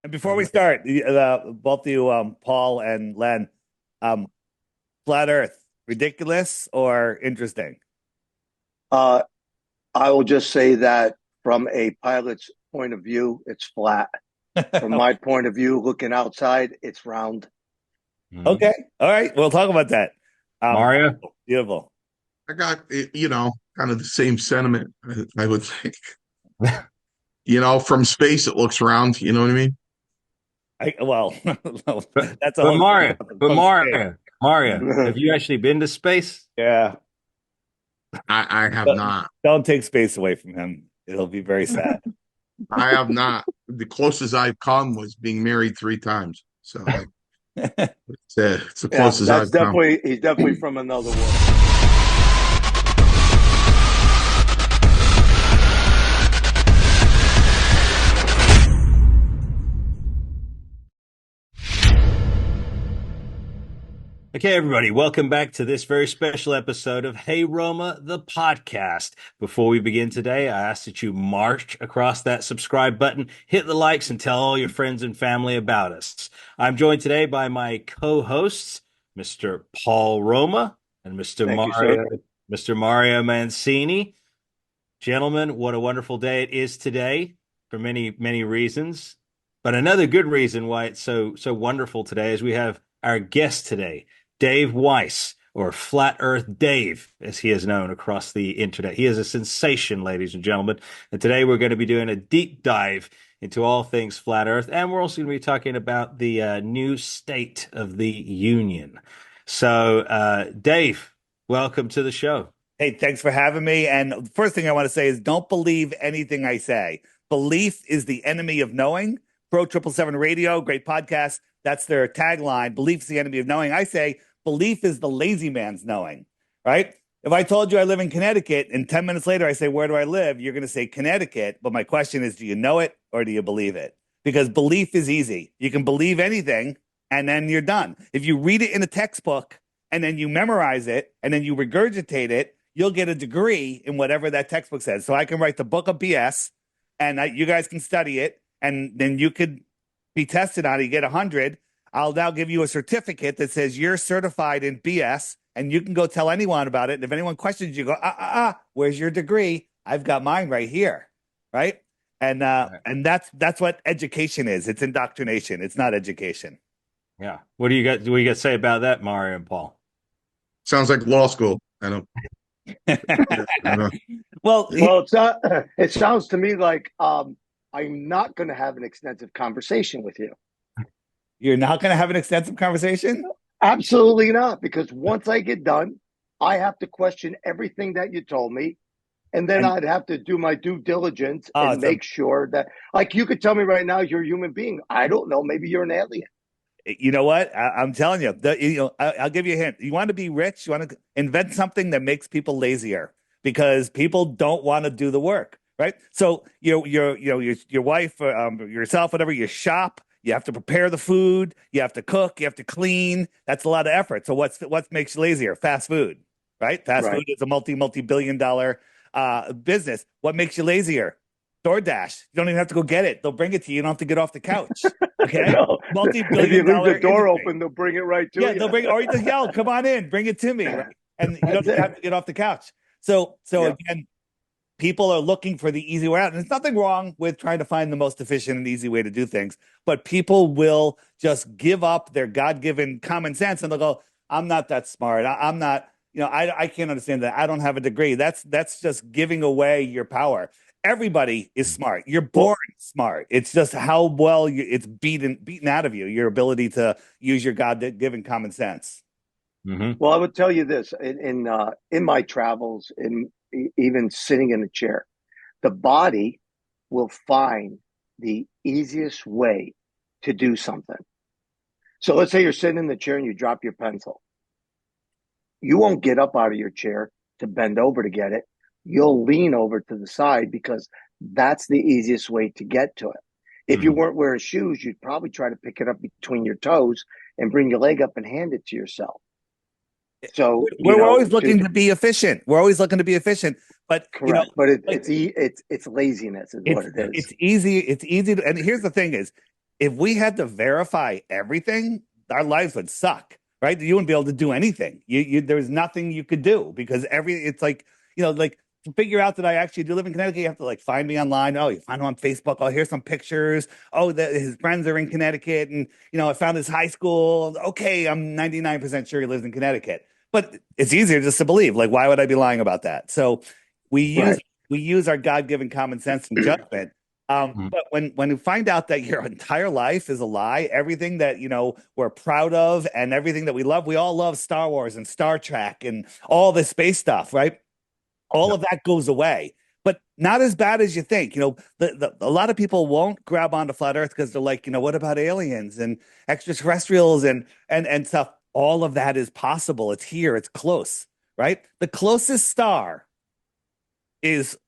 And before we start, both of you, Paul and Len, um, flat Earth, ridiculous or interesting? Uh, I will just say that from a pilot's point of view, it's flat. From my point of view, looking outside, it's round. Mhm. Okay, all right, we'll talk about that. Mario, Beautiful. I got, kind of the same sentiment, I would think. From space, it looks round. You know what I mean? Well, but, that's a but whole Mario, but from space. Mario, have you actually been to space? Yeah, I have but not. don't take space away from him. It'll be very sad. I have not. The closest I've come was being married 3 times. So it's the Yeah, closest that's I've come. he's definitely from another world. Okay, everybody, welcome back to this very special episode of Hey Roma, the podcast. Before we begin today, I ask that you march across that subscribe button, hit the likes, and tell all your friends and family about us. I'm joined today by my co-hosts, Mr. Paul Roma and Thank you, sir. Mr. Mario Mancini. Gentlemen, what a wonderful day it is today for many, many reasons. But another good reason why it's so wonderful today is we have our guest today, Dave Weiss, or Flat Earth Dave, as he is known across the internet. He is a sensation, ladies and gentlemen. And today we're going to be doing a deep dive into all things flat Earth, and we're also going to be talking about the new state of the union. So, Dave, welcome to the show. Hey, thanks for having me. And the first thing I want to say is don't believe anything I say. Belief is the enemy of knowing. Pro 777 Radio, great podcast. That's their tagline. Belief is the enemy of knowing. I say belief is the lazy man's knowing, right? If I told you I live in Connecticut and 10 minutes later I say, where do I live? You're going to say Connecticut. But my question is, do you know it or do you believe it? Because belief is easy. You can believe anything and then you're done. If you read it in a textbook and then you memorize it and then you regurgitate it, you'll get a degree in whatever that textbook says. So I can write the book of BS and you guys can study it and then you could be tested on it. You get 100. I'll now give you a certificate that says you're certified in BS and you can go tell anyone about it. And if anyone questions you, go, where's your degree? I've got mine right here. Right. And that's what education is. It's indoctrination. It's not education. Yeah. What do you got to say about that, Mario and Paul? Sounds like law school. I don't. Well, it's not. It sounds to me like I'm not going to have an extensive conversation with you. You're not going to have an extensive conversation? Absolutely not, because once I get done, I have to question everything that you told me. And then I'd have to do my due diligence and make sure that, like, you could tell me right now you're a human being. I don't know. Maybe you're an alien. You know what? I'm telling you. I'll give you a hint. You want to be rich? You want to invent something that makes people lazier because people don't want to do the work, right? So your wife, yourself, whatever. You shop. You have to prepare the food. You have to cook. You have to clean. That's a lot of effort. So what makes you lazier? Fast food, right? Fast food is a multi-billion-dollar business. What makes you lazier? DoorDash. You don't even have to go get it. They'll bring it to you. You don't have to get off the couch. Okay. No. Multi-billion dollar. If you leave the door industry. open, they'll bring it right to you. Yeah, they'll bring, or you just yell, "Come on in, bring it to me," right? And you don't have to get off the couch. So again, people are looking for the easy way out, and there's nothing wrong with trying to find the most efficient and easy way to do things. But people will just give up their God-given common sense, and they'll go, "I'm not that smart. I'm not. I can't understand that. I don't have a degree." That's just giving away your power. Everybody is smart. You're born smart. It's just how well it's beaten out of you, your ability to use your God-given common sense. Mm-hmm. Well, I would tell you this in my travels, even sitting in a chair, the body will find the easiest way to do something. So let's say you're sitting in the chair and you drop your pencil. You won't get up out of your chair to bend over to get it. You'll lean over to the side because that's the easiest way to get to it. If you weren't wearing shoes, you'd probably try to pick it up between your toes and bring your leg up and hand it to yourself. So we're always looking to be efficient. We're always looking to be efficient, but correct. But it's laziness is what it is. It's easy. It's easy to, and here's the thing: is if we had to verify everything, our lives would suck, right? You wouldn't be able to do anything. There's nothing you could do because it's like, like to figure out that I actually do live in Connecticut, you have to like find me online. Oh, you find him on Facebook. Oh, here's some pictures. Oh, his friends are in Connecticut. And, I found his high school. Okay, I'm 99% sure he lives in Connecticut. But it's easier just to believe. Like, why would I be lying about that? So we use Right. we use our God-given common sense and judgment. But when you find out that your entire life is a lie, everything that we're proud of and everything that we all love Star Wars and Star Trek and all the space stuff, right? All of that goes away, but not as bad as you think. A lot of people won't grab onto flat Earth because they're like, what about aliens and extraterrestrials and stuff? All of that is possible. It's here. It's close, right? The closest star is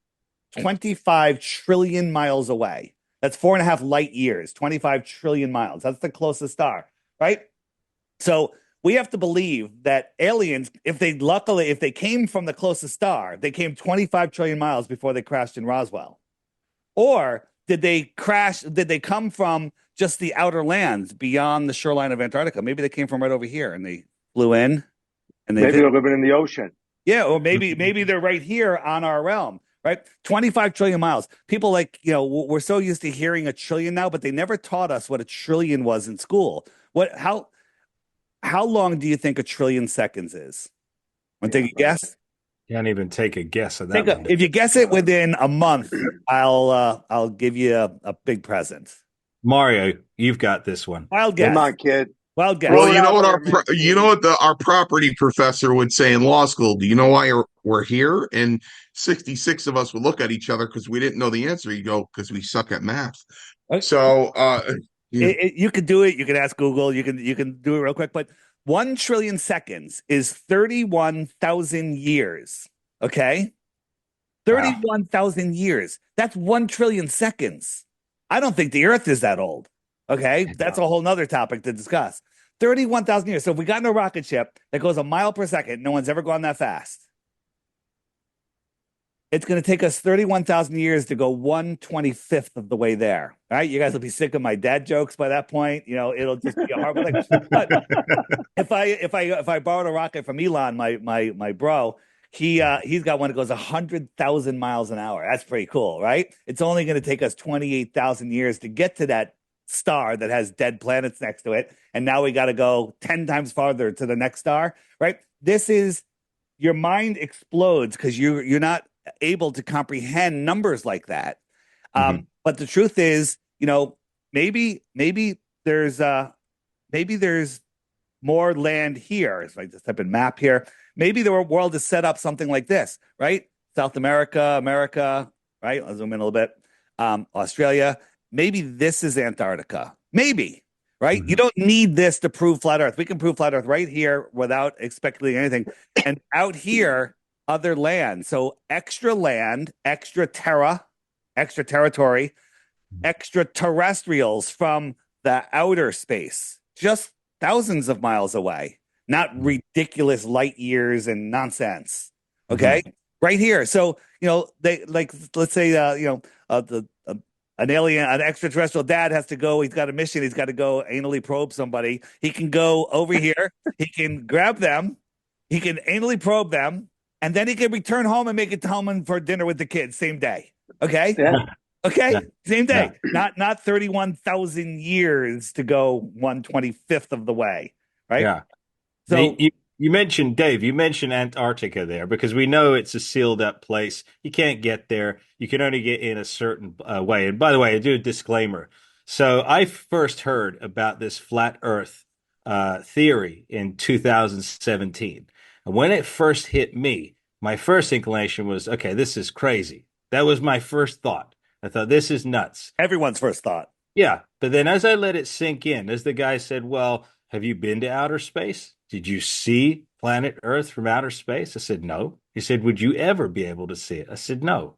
25 trillion miles away. That's 4.5 light years, 25 trillion miles. That's the closest star, right? So we have to believe that aliens, if they came from the closest star, they came 25 trillion miles before they crashed in Roswell. Or did they come from just the outer lands beyond the shoreline of Antarctica? Maybe they came from right over here and they flew in and maybe they're living in the ocean. Yeah, or maybe they're right here on our realm, right? 25 trillion miles. People we're so used to hearing a trillion now, but they never taught us what a trillion was in school. How long do you think a trillion seconds is? Want to take a guess? Can't even take a guess at that one. If you guess it within a month, I'll give you a big present. Mario, you've got this one. Wild guess. Come on, kid. Wild guess. Well, you know what our property professor would say in law school. Do you know why we're here? And 66 of us would look at each other because we didn't know the answer. You go, because we suck at math. Okay. So you could do it. You can ask Google. You can do it real quick. But 1 trillion seconds is 31,000 years. Okay, 31,000 years. That's 1 trillion seconds. I don't think the Earth is that old. Okay, that's a whole nother topic to discuss. 31,000 years. So if we got in a rocket ship that goes a mile per second, no one's ever gone that fast. It's going to take us 31,000 years to go 1/25th of the way there. All right, you guys will be sick of my dad jokes by that point. It'll just be a horrible thing. But if I borrowed a rocket from Elon, my bro, he's got one that goes 100,000 miles an hour. That's pretty cool, right? It's only going to take us 28,000 years to get to that star that has dead planets next to it, and now we got to go 10 times farther to the next star, right? This is your mind explodes because you're not able to comprehend numbers like that. But the truth is, maybe there's more land here. So I just type in map here. Maybe the world is set up something like this, right? South America, right? I'll zoom in a little bit. Australia. Maybe this is Antarctica. Maybe, right? You don't need this to prove flat Earth. We can prove flat Earth right here without expecting anything. And out here, other land. So extra land, extra territory, extraterrestrials from the outer space, just thousands of miles away, not ridiculous light years and nonsense. Okay. Right here. So, they let's say, an alien, an extraterrestrial dad has to go. He's got a mission. He's got to go anally probe somebody. He can go over here. He can grab them. He can anally probe them. And then he can return home and make it home for dinner with the kids same day. Okay. Yeah. Okay. Yeah. Same day. Yeah. Not 31,000 years to go 1/25th of the way. Right. Yeah. So you mentioned, Dave, you mentioned Antarctica there because we know it's a sealed up place. You can't get there. You can only get in a certain way. And by the way, I do a disclaimer. So I first heard about this flat Earth theory in 2017. And when it first hit me, my first inclination was, okay, this is crazy. That was my first thought. I thought, this is nuts. Everyone's first thought. Yeah. But then as I let it sink in, as the guy said, well, have you been to outer space? Did you see planet Earth from outer space? I said, no. He said, would you ever be able to see it? I said, no.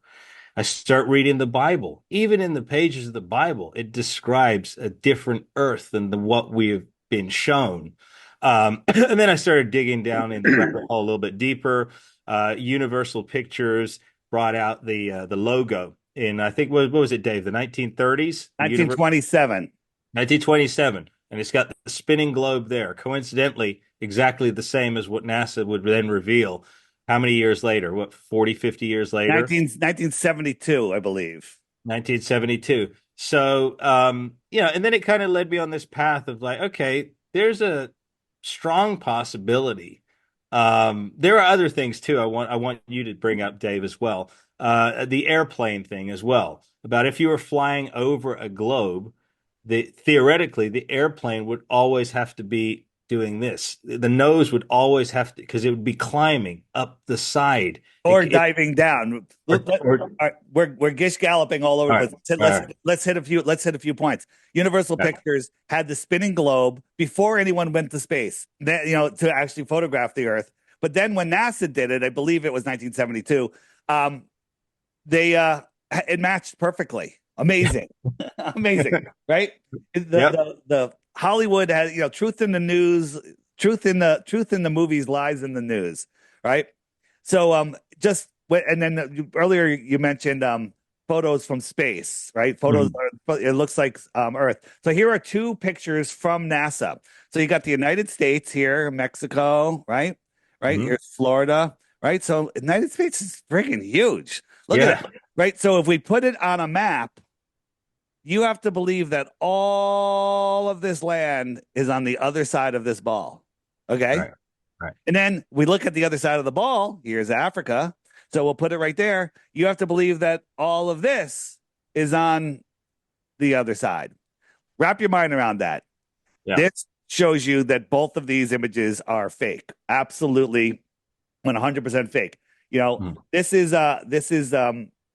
I start reading the Bible. Even in the pages of the Bible, it describes a different Earth than what we've been shown. And then I started digging down in the rabbit hole a little bit deeper. Universal Pictures brought out the logo in, I think, what was it, Dave? The 1930s? 1927. 1927, and it's got the spinning globe there. Coincidentally, exactly the same as what NASA would then reveal. How many years later? What, 40, 50 years later? 1972, I believe. 1972. So, and then it kind of led me on this path of like, okay, there's a strong possibility. There are other things too. I want you to bring up, Dave, as well. The airplane thing as well. About if you were flying over a globe, theoretically the airplane would always have to be doing this. The nose would always have to, because it would be climbing up the side or diving down. We're gish galloping all over. Right, but let's hit a few points. Universal Pictures had the spinning globe before anyone went to space. To actually photograph the Earth. But then when NASA did it, I believe it was 1972. It matched perfectly. Amazing, amazing, right? The Hollywood has truth in the news, truth in the movies, lies in the news, right? So and then earlier you mentioned photos from space, right? Photos it looks like Earth. So here are two pictures from NASA. So you got the United States here, Mexico, right? Here's Florida, right? So the United States is freaking huge. Look at it, right? So if we put it on a map, you have to believe that all of this land is on the other side of this ball. Okay. Right. And then we look at the other side of the ball. Here's Africa. So we'll put it right there. You have to believe that all of this is on the other side. Wrap your mind around that. Yeah. This shows you that both of these images are fake. Absolutely 100% fake. This is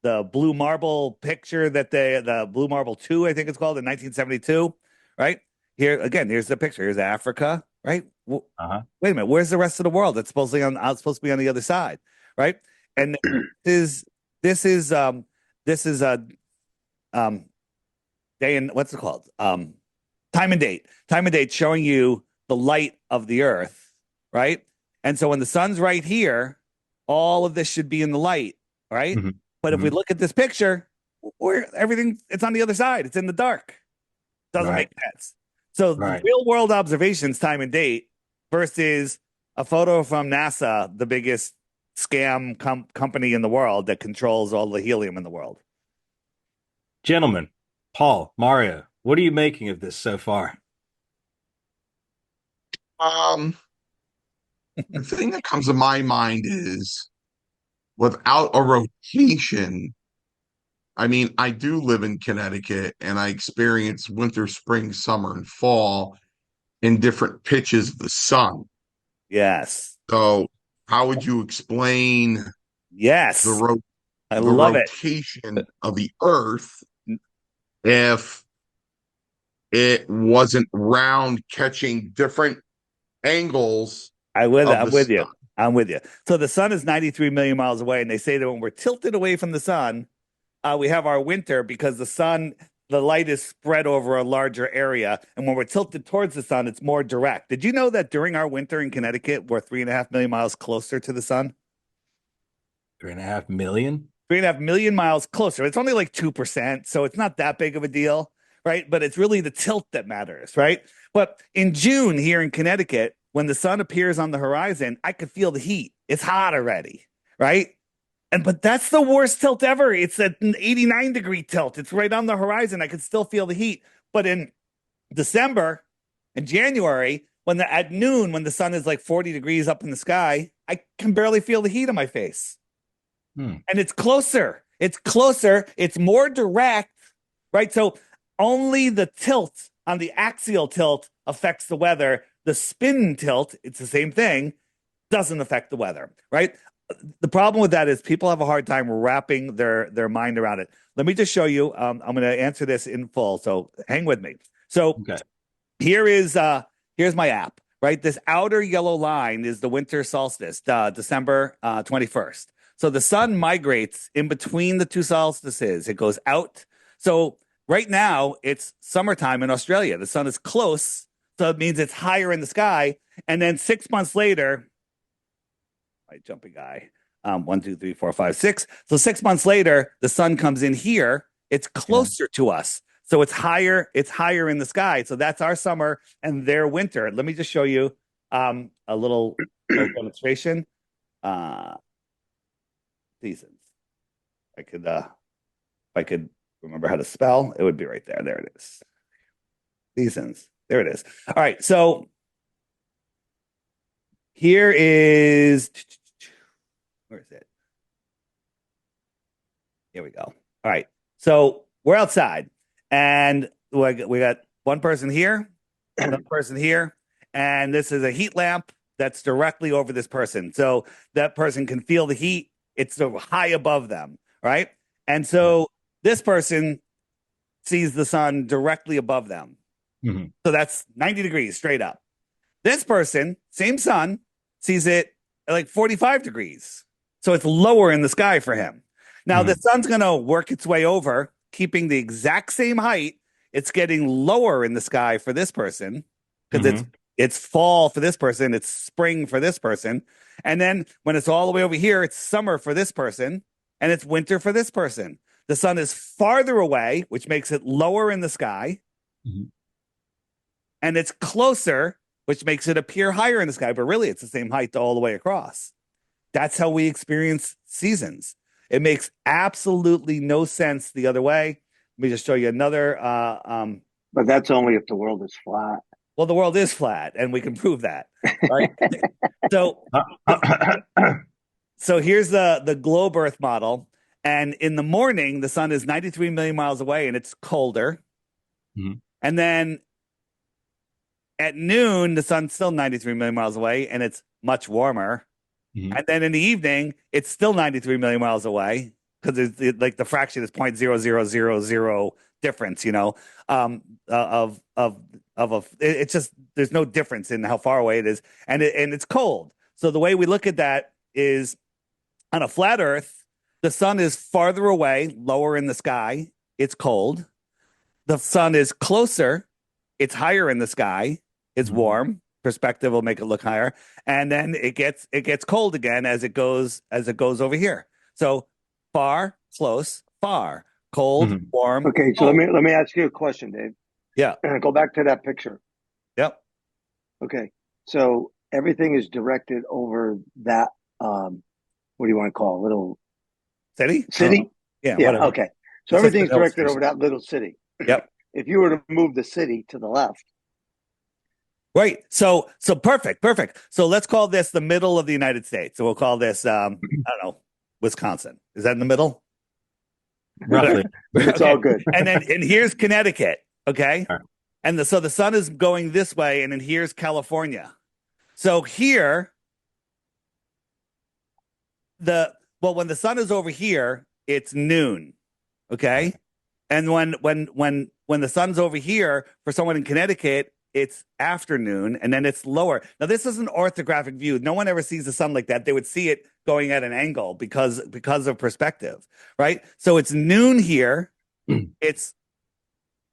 the Blue Marble picture that the Blue Marble 2, I think it's called, in 1972, right? Here, again, here's the picture. Here's Africa, right? Wait a minute. Where's the rest of the world? It's supposed to be on the other side, right? And this is day and what's it called? Time and date showing you the light of the Earth, right? And so when the sun's right here, all of this should be in the light, right? But if we look at this picture, it's on the other side. It's in the dark. Doesn't make sense. So real world observations, time and date, versus a photo from NASA, the biggest scam company in the world that controls all the helium in the world. Gentlemen, Paul, Mario, what are you making of this so far? The thing that comes to my mind is, without a rotation, I mean, I do live in Connecticut and I experience winter, spring, summer, and fall in different pitches of the sun. Yes. So how would you explain the rotation of the Earth if it wasn't round, catching different angles? I'm with you. So the sun is 93 million miles away, and they say that when we're tilted away from the sun, we have our winter because the light is spread over a larger area. And when we're tilted towards the sun, it's more direct. Did you know that during our winter in Connecticut, we're 3.5 million miles closer to the sun? 3.5 million? 3.5 million miles closer. It's only like 2%, so it's not that big of a deal, right? But it's really the tilt that matters, right? But in June here in Connecticut, when the sun appears on the horizon, I could feel the heat. It's hot already, right? But that's the worst tilt ever. It's an 89-degree tilt. It's right on the horizon. I could still feel the heat. But in December and January, at noon, when the sun is like 40 degrees up in the sky, I can barely feel the heat on my face. And it's closer. It's more direct, right? So only the tilt on the axial tilt affects the weather. The spin tilt, it's the same thing, doesn't affect the weather, right? The problem with that is people have a hard time wrapping their mind around it. Let me just show you. I'm going to answer this in full, so hang with me. So here's my app, right? This outer yellow line is the winter solstice, December 21st. So the sun migrates in between the two solstices. It goes out. So right now it's summertime in Australia. The sun is close, so it means it's higher in the sky. And then 6 months later, my jumping guy, 1, 2, 3, 4, 5, 6. So 6 months later, the sun comes in here. It's closer to us. So it's higher in the sky. So that's our summer and their winter. Let me just show you a little demonstration. Seasons. If I could remember how to spell, it would be right there. There it is. Seasons. There it is. All right. So here is, where is it? Here we go. All right. So we're outside and we got one person here, another person here, and this is a heat lamp that's directly over this person. So that person can feel the heat. It's so high above them, right? And so this person sees the sun directly above them. Mm-hmm. So that's 90 degrees straight up. This person, same sun, sees it at like 45 degrees. So it's lower in the sky for him. Now, the sun's going to work its way over, keeping the exact same height. It's getting lower in the sky for this person because it's fall for this person. It's spring for this person. And then when it's all the way over here, it's summer for this person and it's winter for this person. The sun is farther away, which makes it lower in the sky. And it's closer, which makes it appear higher in the sky. But really, it's the same height all the way across. That's how we experience seasons. It makes absolutely no sense the other way. Let me just show you another. But that's only if the world is flat. Well, the world is flat, and we can prove that. Right? So here's the globe Earth model. And in the morning, the sun is 93 million miles away, and it's colder. And then at noon, the sun's still 93 million miles away, and it's much warmer. And then in the evening, it's still 93 million miles away because it's like the fraction is 0.0000 difference, you know, it's just there's no difference in how far away it is, and it's cold. So the way we look at that is on a flat Earth, the sun is farther away, lower in the sky. It's cold. The sun is closer. It's higher in the sky. It's warm. Perspective will make it look higher, and then it gets cold again as it goes over here. So far, close, far, cold, warm. Okay, so cold. let me ask you a question, Dave. Yeah. Go back to that picture. Yep. Okay, so everything is directed over that. What do you want to call it? Little city? Yeah. Whatever. Okay, so everything's directed over that little city. Yep. If you were to move the city to the left. Right. So perfect. So let's call this the middle of the United States. So we'll call this, I don't know, Wisconsin. Is that in the middle? Roughly. It's all good. And here's Connecticut. Okay. Right. And so the sun is going this way, and then here's California. So here, when the sun is over here, it's noon. Okay. And when the sun's over here, for someone in Connecticut, it's afternoon, and then it's lower. Now, this is an orthographic view. No one ever sees the sun like that. They would see it going at an angle because of perspective, right? So it's noon here. It's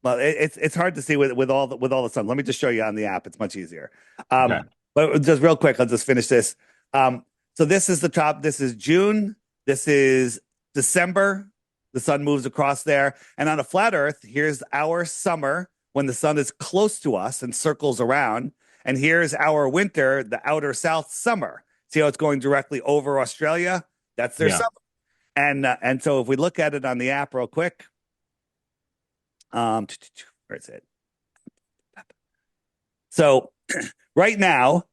hard to see with all the sun. Let me just show you on the app. It's much easier. But just real quick, I'll just finish this. So this is the top. This is June. This is December. The sun moves across there, and on a flat Earth, here's our summer, when the sun is close to us and circles around. And here's our winter, the outer south summer. See how it's going directly over Australia? That's their summer. And so if we look at it on the app real quick, where is it? So right now,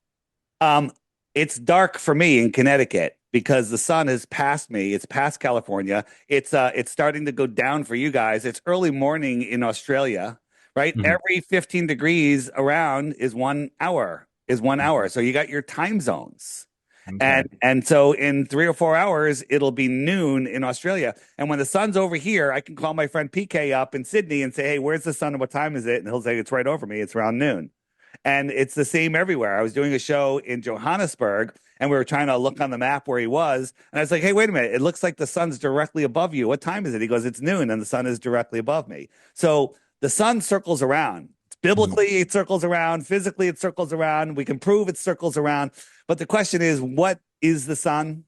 it's dark for me in Connecticut because the sun has passed me. It's past California. It's starting to go down for you guys. It's early morning in Australia. Right? Every 15 degrees around is 1 hour. So you got your time zones. Okay. And so in 3 or 4 hours, it'll be noon in Australia. And when the sun's over here, I can call my friend PK up in Sydney and say, hey, where's the sun and what time is it? And he'll say, it's right over me. It's around noon. And it's the same everywhere. I was doing a show in Johannesburg, and we were trying to look on the map where he was. And I was like, hey, wait a minute. It looks like the sun's directly above you. What time is it? He goes, it's noon, and the sun is directly above me. So the sun circles around. Biblically, it circles around. Physically, it circles around. We can prove it circles around. But the question is, what is the sun?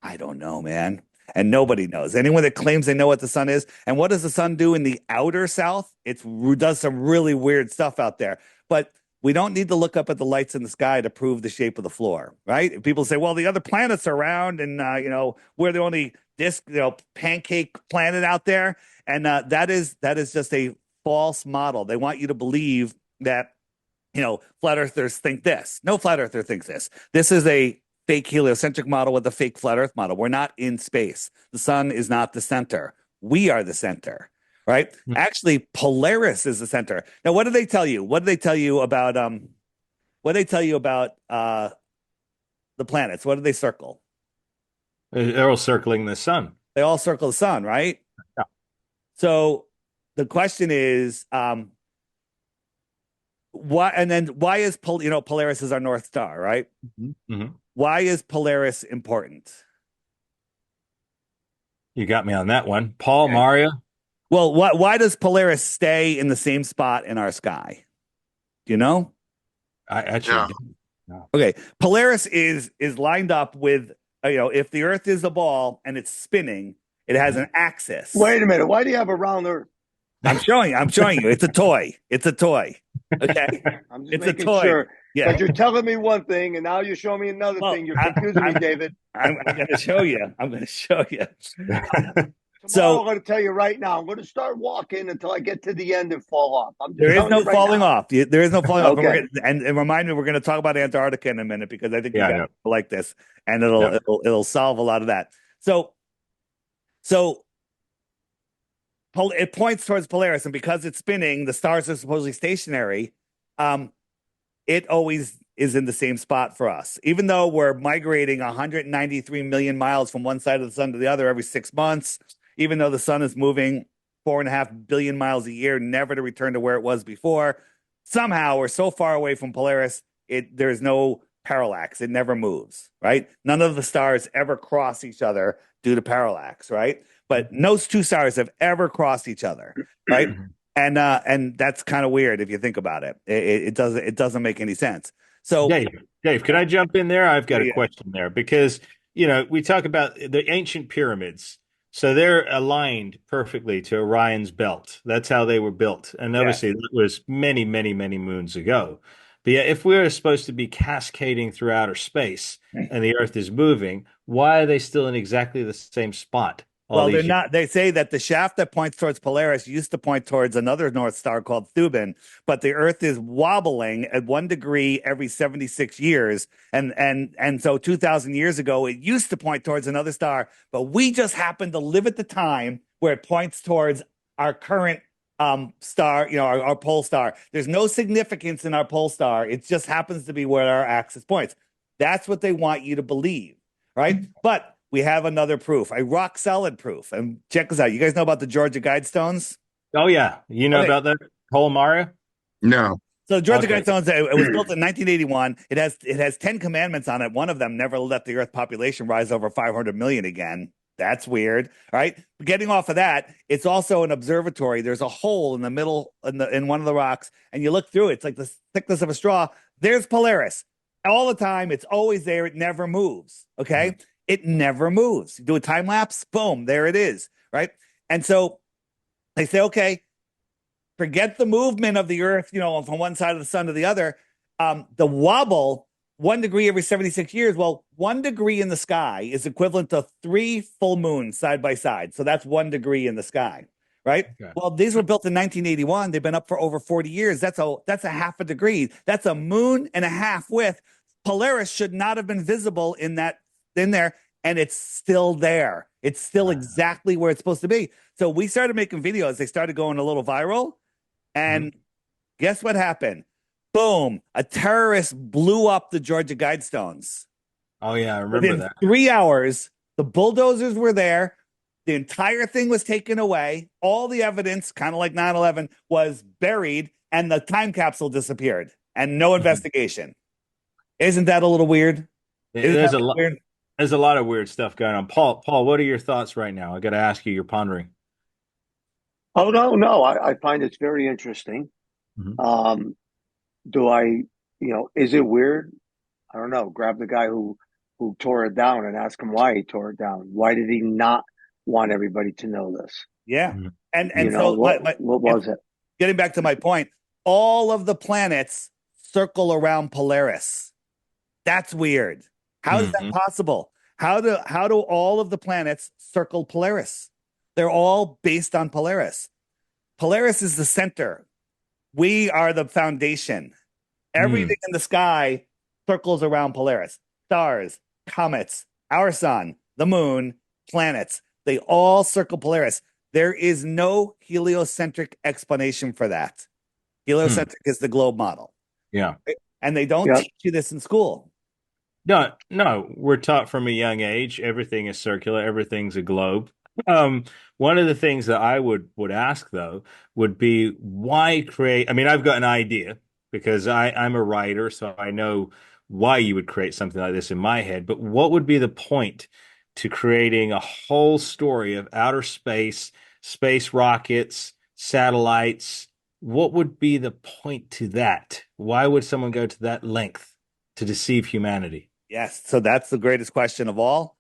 I don't know, man. and nobody knows. Anyone that claims they know what the sun is, and what does the sun do in the outer south? It does some really weird stuff out there. But we don't need to look up at the lights in the sky to prove the shape of the floor, right? If people say, well, the other planets are round, and we're the only disk, pancake planet out there, and that is just a false model. They want you to believe that flat earthers think this. No flat earther thinks this. This is a fake heliocentric model with a fake flat earth model. We're not in space. The sun is not the center. We are the center, right? Hmm. Actually, Polaris is the center. Now, what did they tell you? What did they tell you about the planets? What did they circle? They're all circling the sun. They all circle the sun, right? Yeah. So the question is, why is Polaris is our North Star, right? Mm-hmm. Mm-hmm. Why is Polaris important? You got me on that one. Paul, Okay. Mario? Well, why does Polaris stay in the same spot in our sky? Do you know? I actually Yeah. Okay, Polaris is lined up with if the Earth is a ball and it's spinning, it has an axis. Wait a minute. Why do you have a round Earth? I'm showing you. It's a toy. It's a toy. Okay, I'm just it's a making toy. sure. Yeah. Because you're telling me one thing, and now you're showing me another thing. You're confusing me, David. I'm going to show you. I'm going to show you. Tomorrow, I'm going to tell you right now. I'm going to start walking until I get to the end and fall off. There is no falling off. There is no falling off. Okay. And remind me, we're going to talk about Antarctica in a minute because I think you Yeah, guys like this, and it'll solve a lot of that. So it points towards Polaris, and because it's spinning, the stars are supposedly stationary. It always is in the same spot for us, even though we're migrating 193 million miles from one side of the sun to the other every 6 months. Even though the sun is moving 4.5 billion miles a year, never to return to where it was before. Somehow we're so far away from Polaris, there's no parallax. It never moves, right? None of the stars ever cross each other due to parallax, right? But no two stars have ever crossed each other, right? And that's kind of weird if you think about it. It doesn't make any sense. So Dave, could I jump in there? I've got a Yeah. question there because we talk about the ancient pyramids. So they're aligned perfectly to Orion's belt. That's how they were built. And obviously that was many, many, many moons ago. But yeah, if we're supposed to be cascading through outer space and the Earth is moving, why are they still in exactly the same spot? Well, they're not. They say that the shaft that points towards Polaris used to point towards another North Star called Thuban, but the Earth is wobbling at 1 degree every 76 years, and so 2,000 years ago it used to point towards another star, but we just happen to live at the time where it points towards our current star, our pole star. There's no significance in our pole star. It just happens to be where our axis points. That's what they want you to believe, right? But we have another proof, a rock solid proof. And check this out. You guys know about the Georgia Guidestones? Oh, yeah. You know about that, Paul, Mario? No. So the Georgia Guidestones, it was built in 1981. It has 10 commandments on it. One of them, never let the Earth population rise over 500 million again. That's weird. All right. Getting off of that, it's also an observatory. There's a hole in the middle in one of the rocks, and you look through it. It's like the thickness of a straw. There's Polaris. All the time. It's always there. It never moves. Okay. Mm-hmm. It never moves. You do a time lapse, boom, there it is, right? And so they say, okay, forget the movement of the Earth, from one side of the sun to the other. The wobble, 1 degree every 76 years. Well, 1 degree in the sky is equivalent to 3 full moons side by side. So that's 1 degree in the sky, right? Okay. Well, these were built in 1981. They've been up for over 40 years. That's a half a degree. That's a moon and a half width. Polaris should not have been visible in there, and it's still there. It's still exactly where it's supposed to be. So we started making videos. They started going a little viral, and guess what happened? Boom! A terrorist blew up the Georgia Guidestones. Oh yeah, I remember that. 3 hours, the bulldozers were there. The entire thing was taken away. All the evidence, kind of like 9/11, was buried, and the time capsule disappeared, and no investigation. Isn't that a little weird? There's a lot of weird stuff going on. Paul, what are your thoughts right now? I got to ask you. You're pondering. Oh no! I find it's very interesting. Mm-hmm. Is it weird? I don't know. Grab the guy who who tore it down and ask him why he tore it down. Why did he not want everybody to know this? Yeah. Mhm. And so what was it? getting back to my point, all of the planets circle around Polaris. That's weird. How is that Mhm. possible? How do all of the planets circle Polaris? They're all based on Polaris. Polaris is the center. We are the foundation. Mm. Everything in the sky circles around Polaris. Stars, comets, our sun, the moon, planets. They all circle Polaris. There is no heliocentric explanation for that. Hmm. Heliocentric is the globe model. Yeah. And they don't Yeah. teach you this in school. No, no, we're taught from a young age, everything is circular, everything's a globe. One of the things that I would ask though would be why create, I mean, I've got an idea because I'm a writer, so I know why you would create something like this in my head, but what would be the point to creating a whole story of outer space, space rockets, satellites? What would be the point to that? Why would someone go to that length to deceive humanity? Yes, so that's the greatest question of all.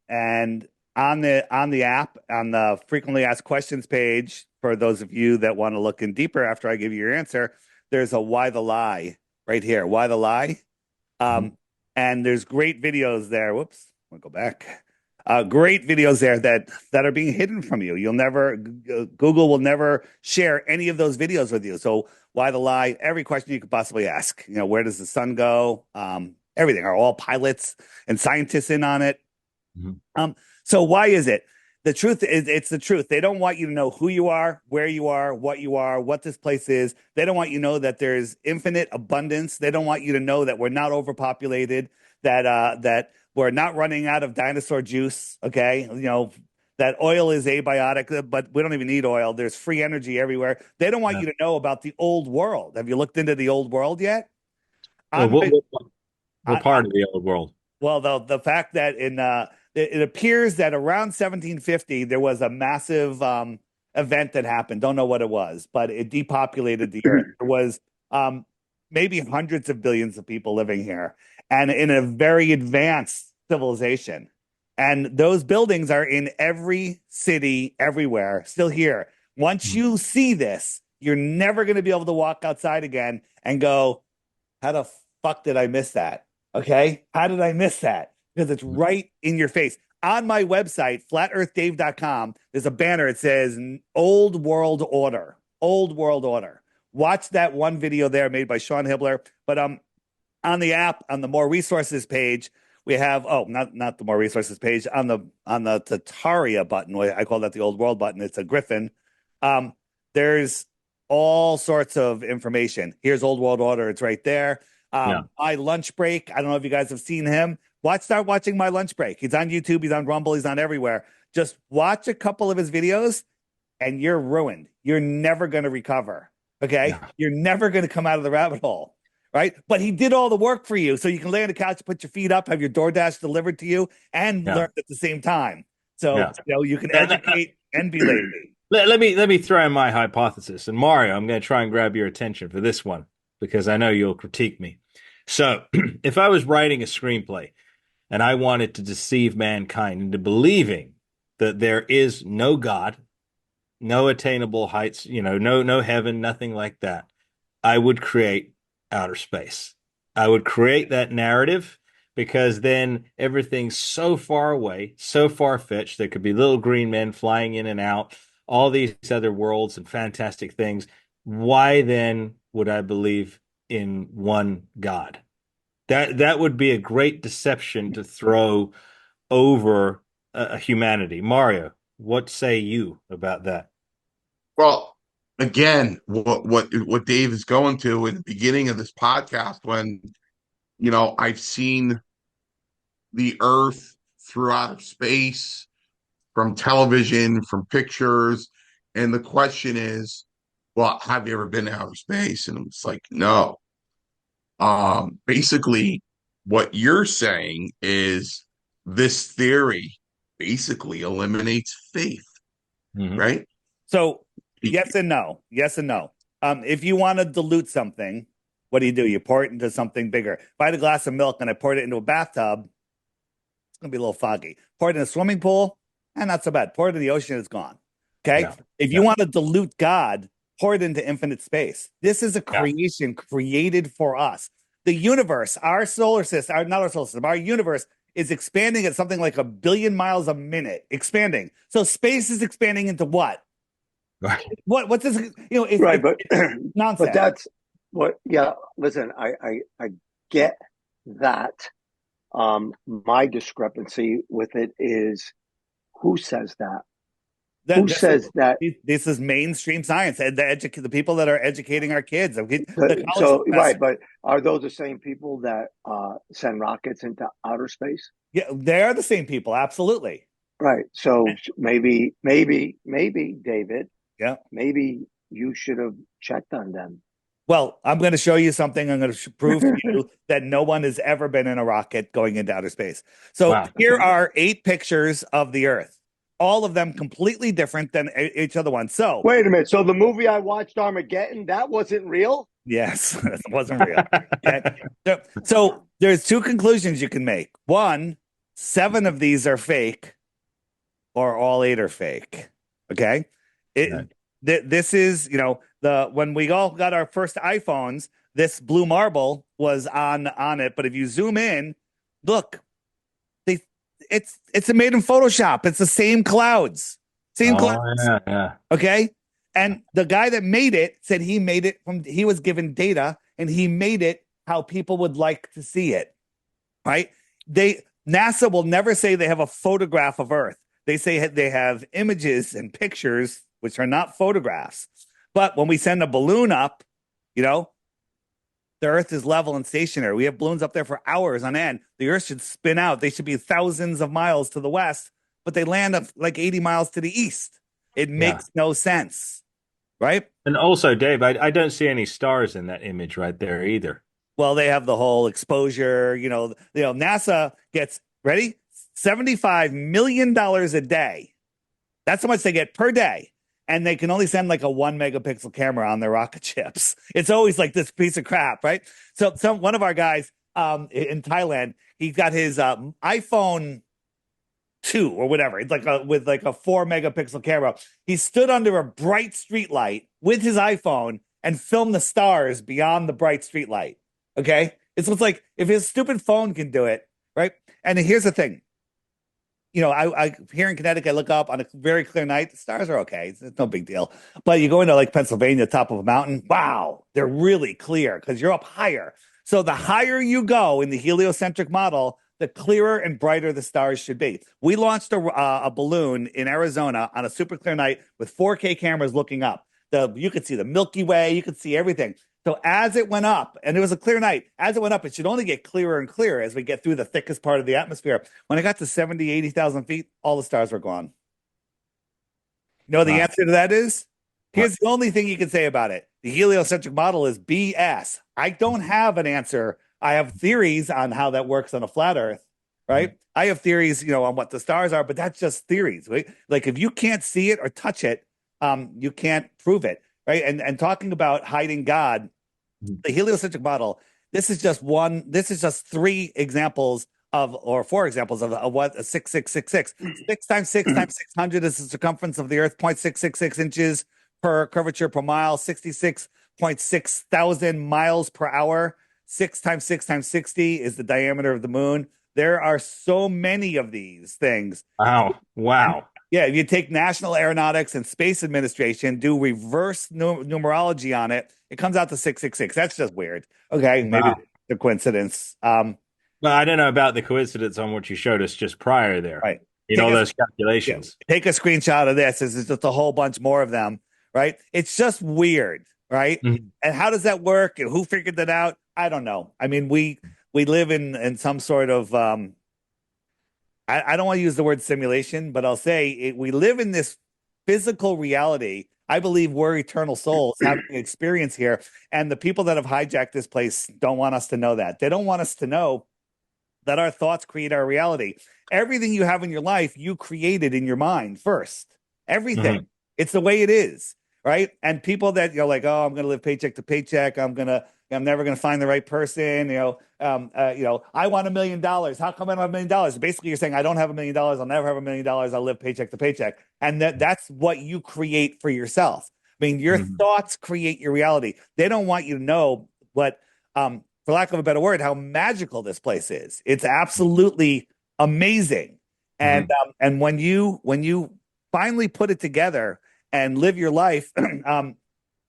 And on the app, on the frequently asked questions page, for those of you that want to look in deeper after I give you your answer, there's a why the lie right here. Why the lie? Mhm. And there's great videos there. Whoops, I'll go back. Great videos there that are being hidden from you. You'll never Google will never share any of those videos with you. So why the lie? Every question you could possibly ask. You know, where does the sun go? Everything. Are all pilots and scientists in on it? Mhm. So why is it? The truth is, it's the truth. They don't want you to know who you are, where you are, what this place is. They don't want you to know that there's infinite abundance. They don't want you to know that we're not overpopulated, that we're not running out of dinosaur juice. Okay, that oil is abiotic, but we don't even need oil. There's free energy everywhere. They don't want Yeah. you to know about the old world. Have you looked into the old world yet? Well, On my, what on, part of the old world? well, the fact that it appears that around 1750 there was a massive event that happened. Don't know what it was, but it depopulated the earth. There was um, maybe hundreds of billions of people living here, and in a very advanced civilization. And those buildings are in every city, everywhere, still here. Once Mhm. you see this, you're never going to be able to walk outside again and go, how the fuck did I miss that? Okay. How did I miss that? Because it's right in your face. On my website, flatearthdave.com, there's a banner. It says Old World Order. Old World Order. Watch that one video there made by Sean Hibbler. But on the app, on the more resources page, we have not the more resources page, on the Tataria button. I call that the Old World button. It's a griffin. Um, there's all sorts of information. Here's Old World Order. It's right there. Yeah. My lunch break. I don't know if you guys have seen him. Start watching my lunch break. He's on YouTube. He's on Rumble. He's on everywhere. Just watch a couple of his videos, and you're ruined. You're never going to recover. Okay, Yeah. you're never going to come out of the rabbit hole. Right, but he did all the work for you, so you can lay on the couch, put your feet up, have your DoorDash delivered to you, and Yeah. learn at the same time. So Yeah. you can And, educate and be lazy. let me throw in my hypothesis. And Mario, I'm going to try and grab your attention for this one because I know you'll critique me. So, if I was writing a screenplay and I wanted to deceive mankind into believing that there is no God, no attainable heights, no heaven, nothing like that, I would create outer space. I would create that narrative because then everything's so far away, so far-fetched. There could be little green men flying in and out, all these other worlds and fantastic things. Why then would I believe in one God? That would be a great deception to throw over humanity. Mario, what say you about that? Well, again, what Dave is going to in the beginning of this podcast, when I've seen the Earth through outer space, from television, from pictures, and the question is, well, have you ever been to outer space? And it's like, no. Basically, what you're saying is this theory basically eliminates faith, Mhm. right? So yes and no, yes and no. If you want to dilute something, what do? You pour it into something bigger. If I had a glass of milk and I poured it into a bathtub, it's going to be a little foggy. Pour it in a swimming pool, and not so bad. Pour it in the ocean, it's gone. Okay. Yeah. If you want to dilute God, pour it into infinite space. This is a Yeah. creation created for us. The universe, our solar system, not our solar system, our universe is expanding at something like 1 billion miles a minute, expanding. So space is expanding into what? Right. What's this? You know, Right, but nonsense. but that's what. Yeah, listen, I get that. My discrepancy with it is who says that? Who says that? This is mainstream science, and the people that are educating our kids. The college So professor. right, but are those the same people that send rockets into outer space? Yeah, they are the same people. Absolutely. Right. So maybe, David, Yeah. maybe you should have checked on them. Well, I'm going to show you something. I'm going to prove to you that no one has ever been in a rocket going into outer space. So Wow. here are 8 pictures of the Earth, all of them completely different than each other one. So wait a minute. So the movie I watched, Armageddon, that wasn't real? yes, it wasn't real. Okay. So there's 2 conclusions you can make. One, 7 of these are fake, or all 8 are fake. Okay. This is, when we all got our first iPhones, this blue marble was on it. But if you zoom in, look, it's made in Photoshop. It's the same clouds, clouds. Yeah. Okay. And the guy that made it said he was given data and he made it how people would like to see it. Right. NASA will never say they have a photograph of Earth. They say they have images and pictures, which are not photographs. But when we send a balloon up, the Earth is level and stationary. We have balloons up there for hours on end. The Earth should spin out. They should be thousands of miles to the west, but they land up like 80 miles to the east. It makes no sense, right? And also, Dave, I don't see any stars in that image right there either. Well, they have the whole exposure. NASA gets, ready? $75 million a day. That's how much they get per day. And they can only send like a 1 megapixel camera on their rocket ships. It's always like this piece of crap, right? So one of our guys in Thailand, he got his iPhone 2 or whatever. It's with a 4 megapixel camera. He stood under a bright street light with his iPhone and filmed the stars beyond the bright street light. Okay? It's like if his stupid phone can do it, right? And here's the thing. I here in Connecticut, I look up on a very clear night. The stars are okay. It's no big deal. But you go into like Pennsylvania, top of a mountain. Wow, they're really clear because you're up higher. So the higher you go in the heliocentric model, the clearer and brighter the stars should be. We launched a balloon in Arizona on a super clear night with 4K cameras looking up. You could see the Milky Way. You could see everything. So as it went up, and it was a clear night, as it went up, it should only get clearer and clearer as we get through the thickest part of the atmosphere. When it got to 70, 80,000 feet, all the stars were gone. You know what the answer to that is? Here's the only thing you can say about it. The heliocentric model is BS. I don't have an answer. I have theories on how that works on a flat Earth, right? I have theories, on what the stars are, but that's just theories, right? Like if you can't see it or touch it, you can't prove it, right? And talking about hiding God, the heliocentric model, this is just 3 examples or 4 examples of what a 6666. 6 times 6 times 600 is the circumference of the Earth, 0.666 inches per curvature per mile, 66.6 thousand miles per hour. 6 times 6 times 60 is the diameter of the moon. There are so many of these things. Wow. Yeah, if you take National Aeronautics and Space Administration, do reverse numerology on it, it comes out to 666. That's just weird. Okay, maybe it's a coincidence. Well, I don't know about the coincidence on what you showed us just prior there. Right. All those calculations. Take a screenshot of this. This is just a whole bunch more of them, right? It's just weird, right? Mm-hmm. And how does that work? And who figured that out? I don't know. I mean, we live in some sort of I don't want to use the word simulation, but I'll say we live in this physical reality. I believe we're eternal souls having an experience here. And the people that have hijacked this place don't want us to know that. They don't want us to know that our thoughts create our reality. Everything you have in your life, you created in your mind first. Everything. It's the way it is. right? And people that, like, oh, I'm going to live paycheck to paycheck. I'm never going to find the right person. I want $1 million. How come I don't have $1 million? Basically, you're saying I don't have $1 million. I'll never have $1 million. I'll live paycheck to paycheck. And that's what you create for yourself. I mean, your thoughts create your reality. They don't want you to know what, for lack of a better word, how magical this place is. It's absolutely amazing. And when you finally put it together and live your life,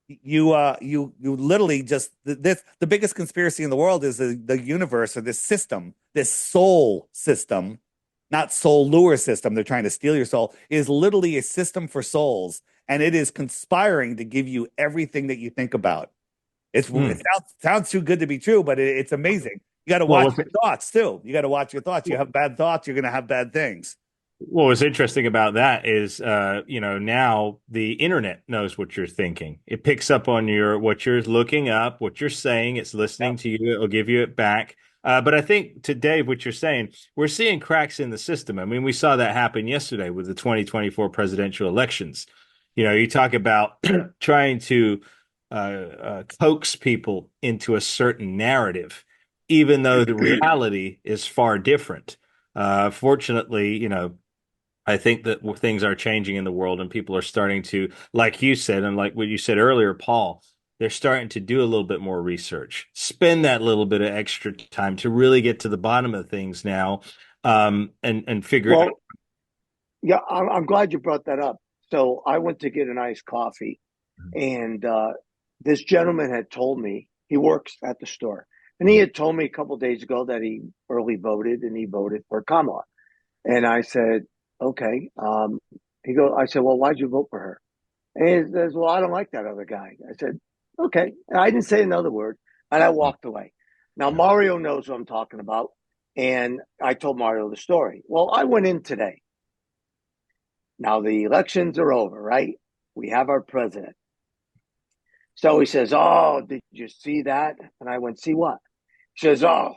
you literally just the biggest conspiracy in the world is the universe, or this system, this soul system, not soul lure system. They're trying to steal your soul, is literally a system for souls, and it is conspiring to give you everything that you think about. It sounds too good to be true, but it's amazing. You got to watch your thoughts too. You got to watch your thoughts. You have bad thoughts, you're going to have bad things. What was interesting about that is, now the internet knows what you're thinking. It picks up on what you're looking up, what you're saying. It's listening to you. It'll give you it back. But I think to Dave, what you're saying, we're seeing cracks in the system. I mean, we saw that happen yesterday with the 2024 presidential elections. You talk about trying to coax people into a certain narrative, even though the reality is far different. Fortunately, I think that things are changing in the world, and people are starting to, like you said, and like what you said earlier, Paul, they're starting to do a little bit more research, spend that little bit of extra time to really get to the bottom of things now, and figure out. Yeah, I'm glad you brought that up. So I went to get an iced coffee, and this gentleman had told me, he works at the store, and he had told me a couple of days ago that he early voted, and he voted for Kamala. And I said, okay. I said, well, why'd you vote for her? And he says, well, I don't like that other guy. I said, okay. And I didn't say another word, and I walked away. Now, Mario knows what I'm talking about, and I told Mario the story. Well, I went in today. Now the elections are over, right? We have our president. So he says, oh, did you see that? And I went, see what? He says, oh,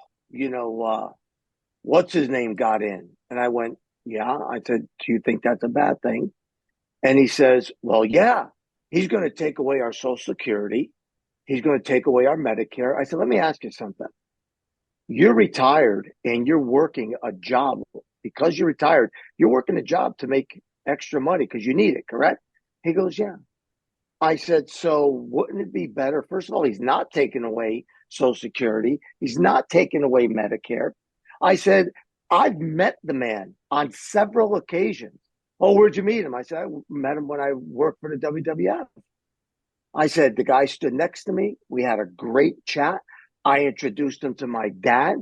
what's his name got in? And I went, yeah. I said, do you think that's a bad thing? And he says, well, yeah, he's going to take away our Social Security. He's going to take away our Medicare. I said, let me ask you something. You're retired and you're working a job. Because you're retired, you're working a job to make extra money because you need it, correct? He goes, yeah. I said, so wouldn't it be better? First of all, he's not taking away Social Security. He's not taking away Medicare. I said, I've met the man on several occasions. Oh, where'd you meet him? I said, I met him when I worked for the WWF. I said, the guy stood next to me. We had a great chat. I introduced him to my dad,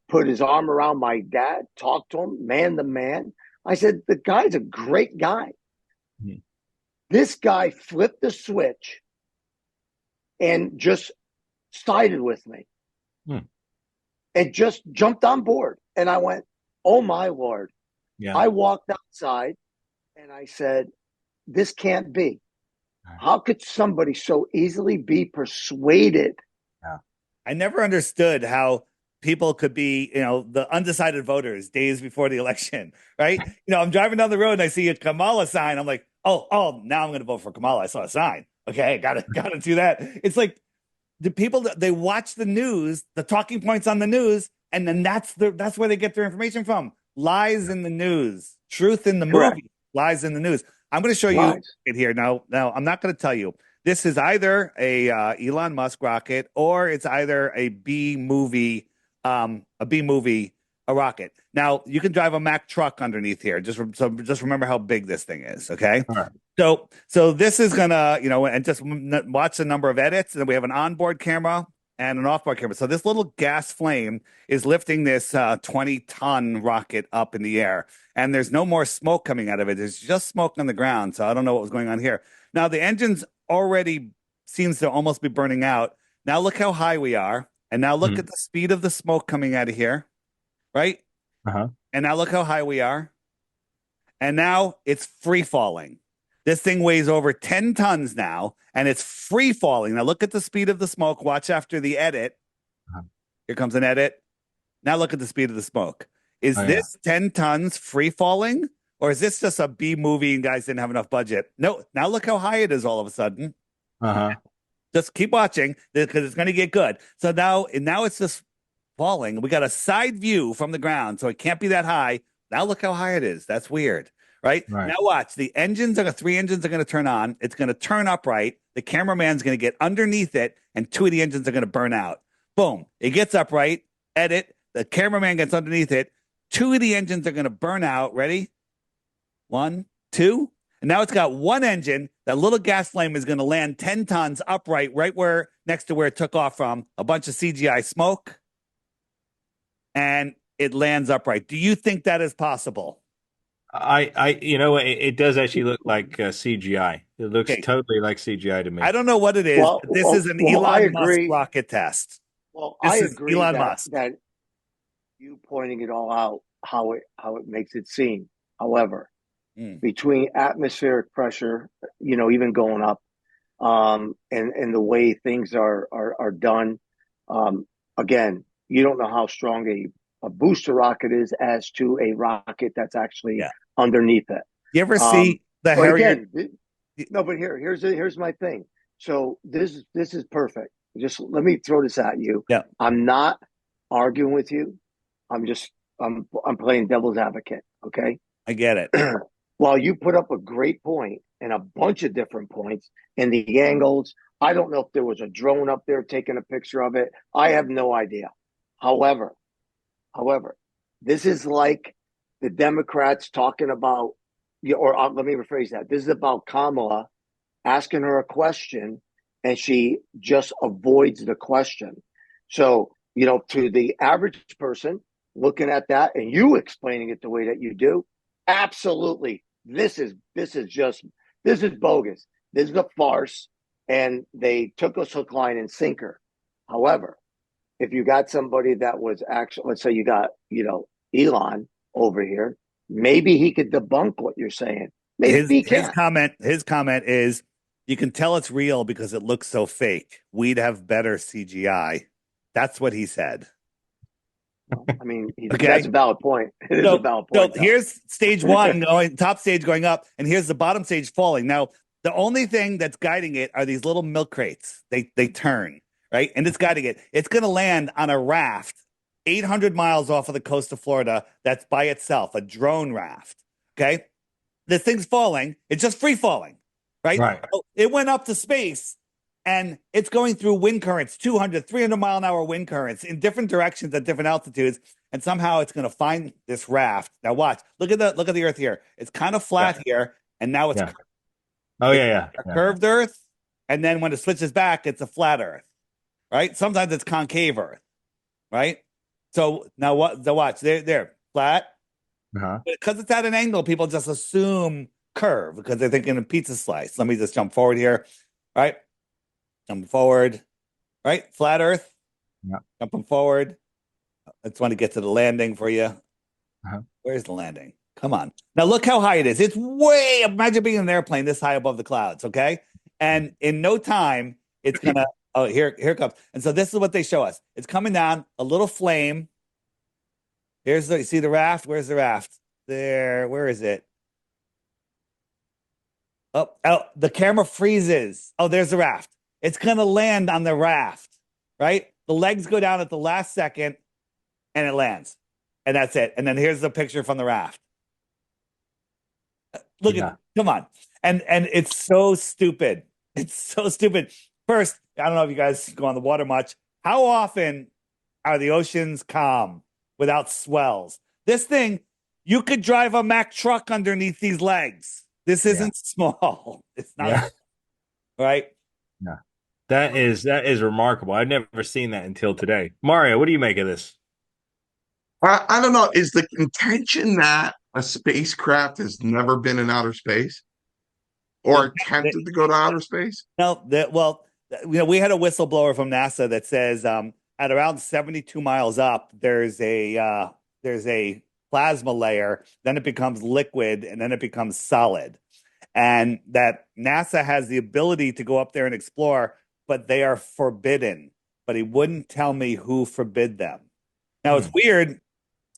put his arm around my dad, talked to him, man to man. I said, the guy's a great guy. Mm-hmm. This guy flipped the switch and just sided with me and just jumped on board. And I went, oh, my Lord. Yeah. I walked outside and I said, this can't be. How could somebody so easily be persuaded? Yeah. I never understood how people could be, the undecided voters days before the election, right? I'm driving down the road and I see a Kamala sign. I'm like, oh, now I'm going to vote for Kamala. I saw a sign. Okay, gotta do that. It's like the people they watch the news, the talking points on the news, and then that's where they get their information from. Lies in the news, truth in the movie, lies in the news. I'm going to show you it here now. I'm not going to tell you. This is either a Elon Musk rocket or it's either a B movie rocket. Now you can drive a Mack truck underneath here. Just remember how big this thing is. Okay. All right. So this is gonna, and just watch the number of edits. And then we have an onboard camera and an offboard camera. So this little gas flame is lifting this 20-ton rocket up in the air, and there's no more smoke coming out of it. There's just smoke on the ground. So I don't know what was going on here. Now the engine's already seems to almost be burning out. Now look how high we are, and now look at the speed of the smoke coming out of here, right? Uh-huh. And now look how high we are, and now it's free falling. This thing weighs over 10 tons now, and it's free falling. Now look at the speed of the smoke. Watch after the edit. Uh-huh. Here comes an edit. Now look at the speed of the smoke. Is this 10 tons free falling, Or is this just a B movie and guys didn't have enough budget? No, now look how high it is all of a sudden. Uh-huh. Just keep watching because it's going to get good. So now it's just falling. We got a side view from the ground, so it can't be that high. Now look how high it is. That's weird, right? Right. Now watch. The three engines are going to turn on. It's going to turn upright. The cameraman's going to get underneath it, and two of the engines are going to burn out. Boom. It gets upright. Edit. The cameraman gets underneath it. Two of the engines are going to burn out. Ready? 1, 2. And now it's got one engine. That little gas flame is going to land 10 tons upright, right where next to where it took off from. A bunch of CGI smoke. And it lands upright. Do you think that is possible? It does actually look like CGI. It looks Okay. totally like CGI to me. I don't know what it is, Well, but this well, is an well, I Elon Musk agree. rocket test. Well, This I is agree Elon that Musk. that you pointing it all out how it makes it seem. However, between atmospheric pressure, even going up, and the way things are done, again, you don't know how strong a booster rocket is as to a rocket that's actually Yeah. underneath it. You ever see the But Harrier? again, no, but here's my thing. So this is perfect. Just let me throw this at you. Yeah. I'm not arguing with you. I'm playing devil's advocate. Okay. I get it. Well, you put up a great point and a bunch of different points and the angles. I don't know if there was a drone up there taking a picture of it. I have no idea. However, this is like the Democrats talking about, let me rephrase that. This is about Kamala asking her a question and she just avoids the question. So, to the average person looking at that and you explaining it the way that you do, absolutely. This is bogus. This is a farce. And they took us hook, line, and sinker. However, if you got somebody that was actually, let's say you got, Elon over here, maybe he could debunk what you're saying. Maybe he can. His comment is, you can tell it's real because it looks so fake. We'd have better CGI. That's what he said. I mean, Okay. That's a valid point. It is a valid point. So here's stage one top stage going up, and here's the bottom stage falling. Now, the only thing that's guiding it are these little milk crates. They turn, right? And it's guiding it. It's going to land on a raft 800 miles off of the coast of Florida that's by itself, a drone raft, okay? This thing's falling. It's just free falling, right? Right. So it went up to space, and it's going through wind currents, 200, 300-mile-an-hour wind currents in different directions at different altitudes, and somehow it's going to find this raft. Now watch. Look at the Earth here. It's kind of flat here, and now it's curved. Oh, yeah. A curved Earth, and then when it switches back, it's a flat Earth, right? Sometimes it's concave Earth, right? So now watch. There, flat. Because it's at an angle, people just assume curve because they're thinking a pizza slice. Let me just jump forward here, right? Jumping forward, right? Flat Earth. Yeah. Jumping forward. I just want to get to the landing for you. Where's the landing? Come on. Now look how high it is. It's way, imagine being in an airplane this high above the clouds, okay? And in no time, it's going to, oh, here it comes. And so this is what they show us. It's coming down, a little flame. You see the raft? Where's the raft? There, where is it? Oh, the camera freezes. Oh, there's the raft. It's going to land on the raft, right? The legs go down at the last second and it lands. And that's it. And then here's the picture from the raft. Look at, come on. And it's so stupid. It's so stupid. First, I don't know if you guys go on the water much. How often are the oceans calm without swells? This thing, you could drive a Mack truck underneath these legs. This isn't small. It's not, right? Yeah. That is remarkable. I've never seen that until today. Mario, what do you make of this? I don't know. Is the contention that a spacecraft has never been in outer space or attempted to go to outer space? No, we had a whistleblower from NASA that says at around 72 miles up, there's a plasma layer, then it becomes liquid, and then it becomes solid. And that NASA has the ability to go up there and explore, but they are forbidden. But he wouldn't tell me who forbid them. Now, it's weird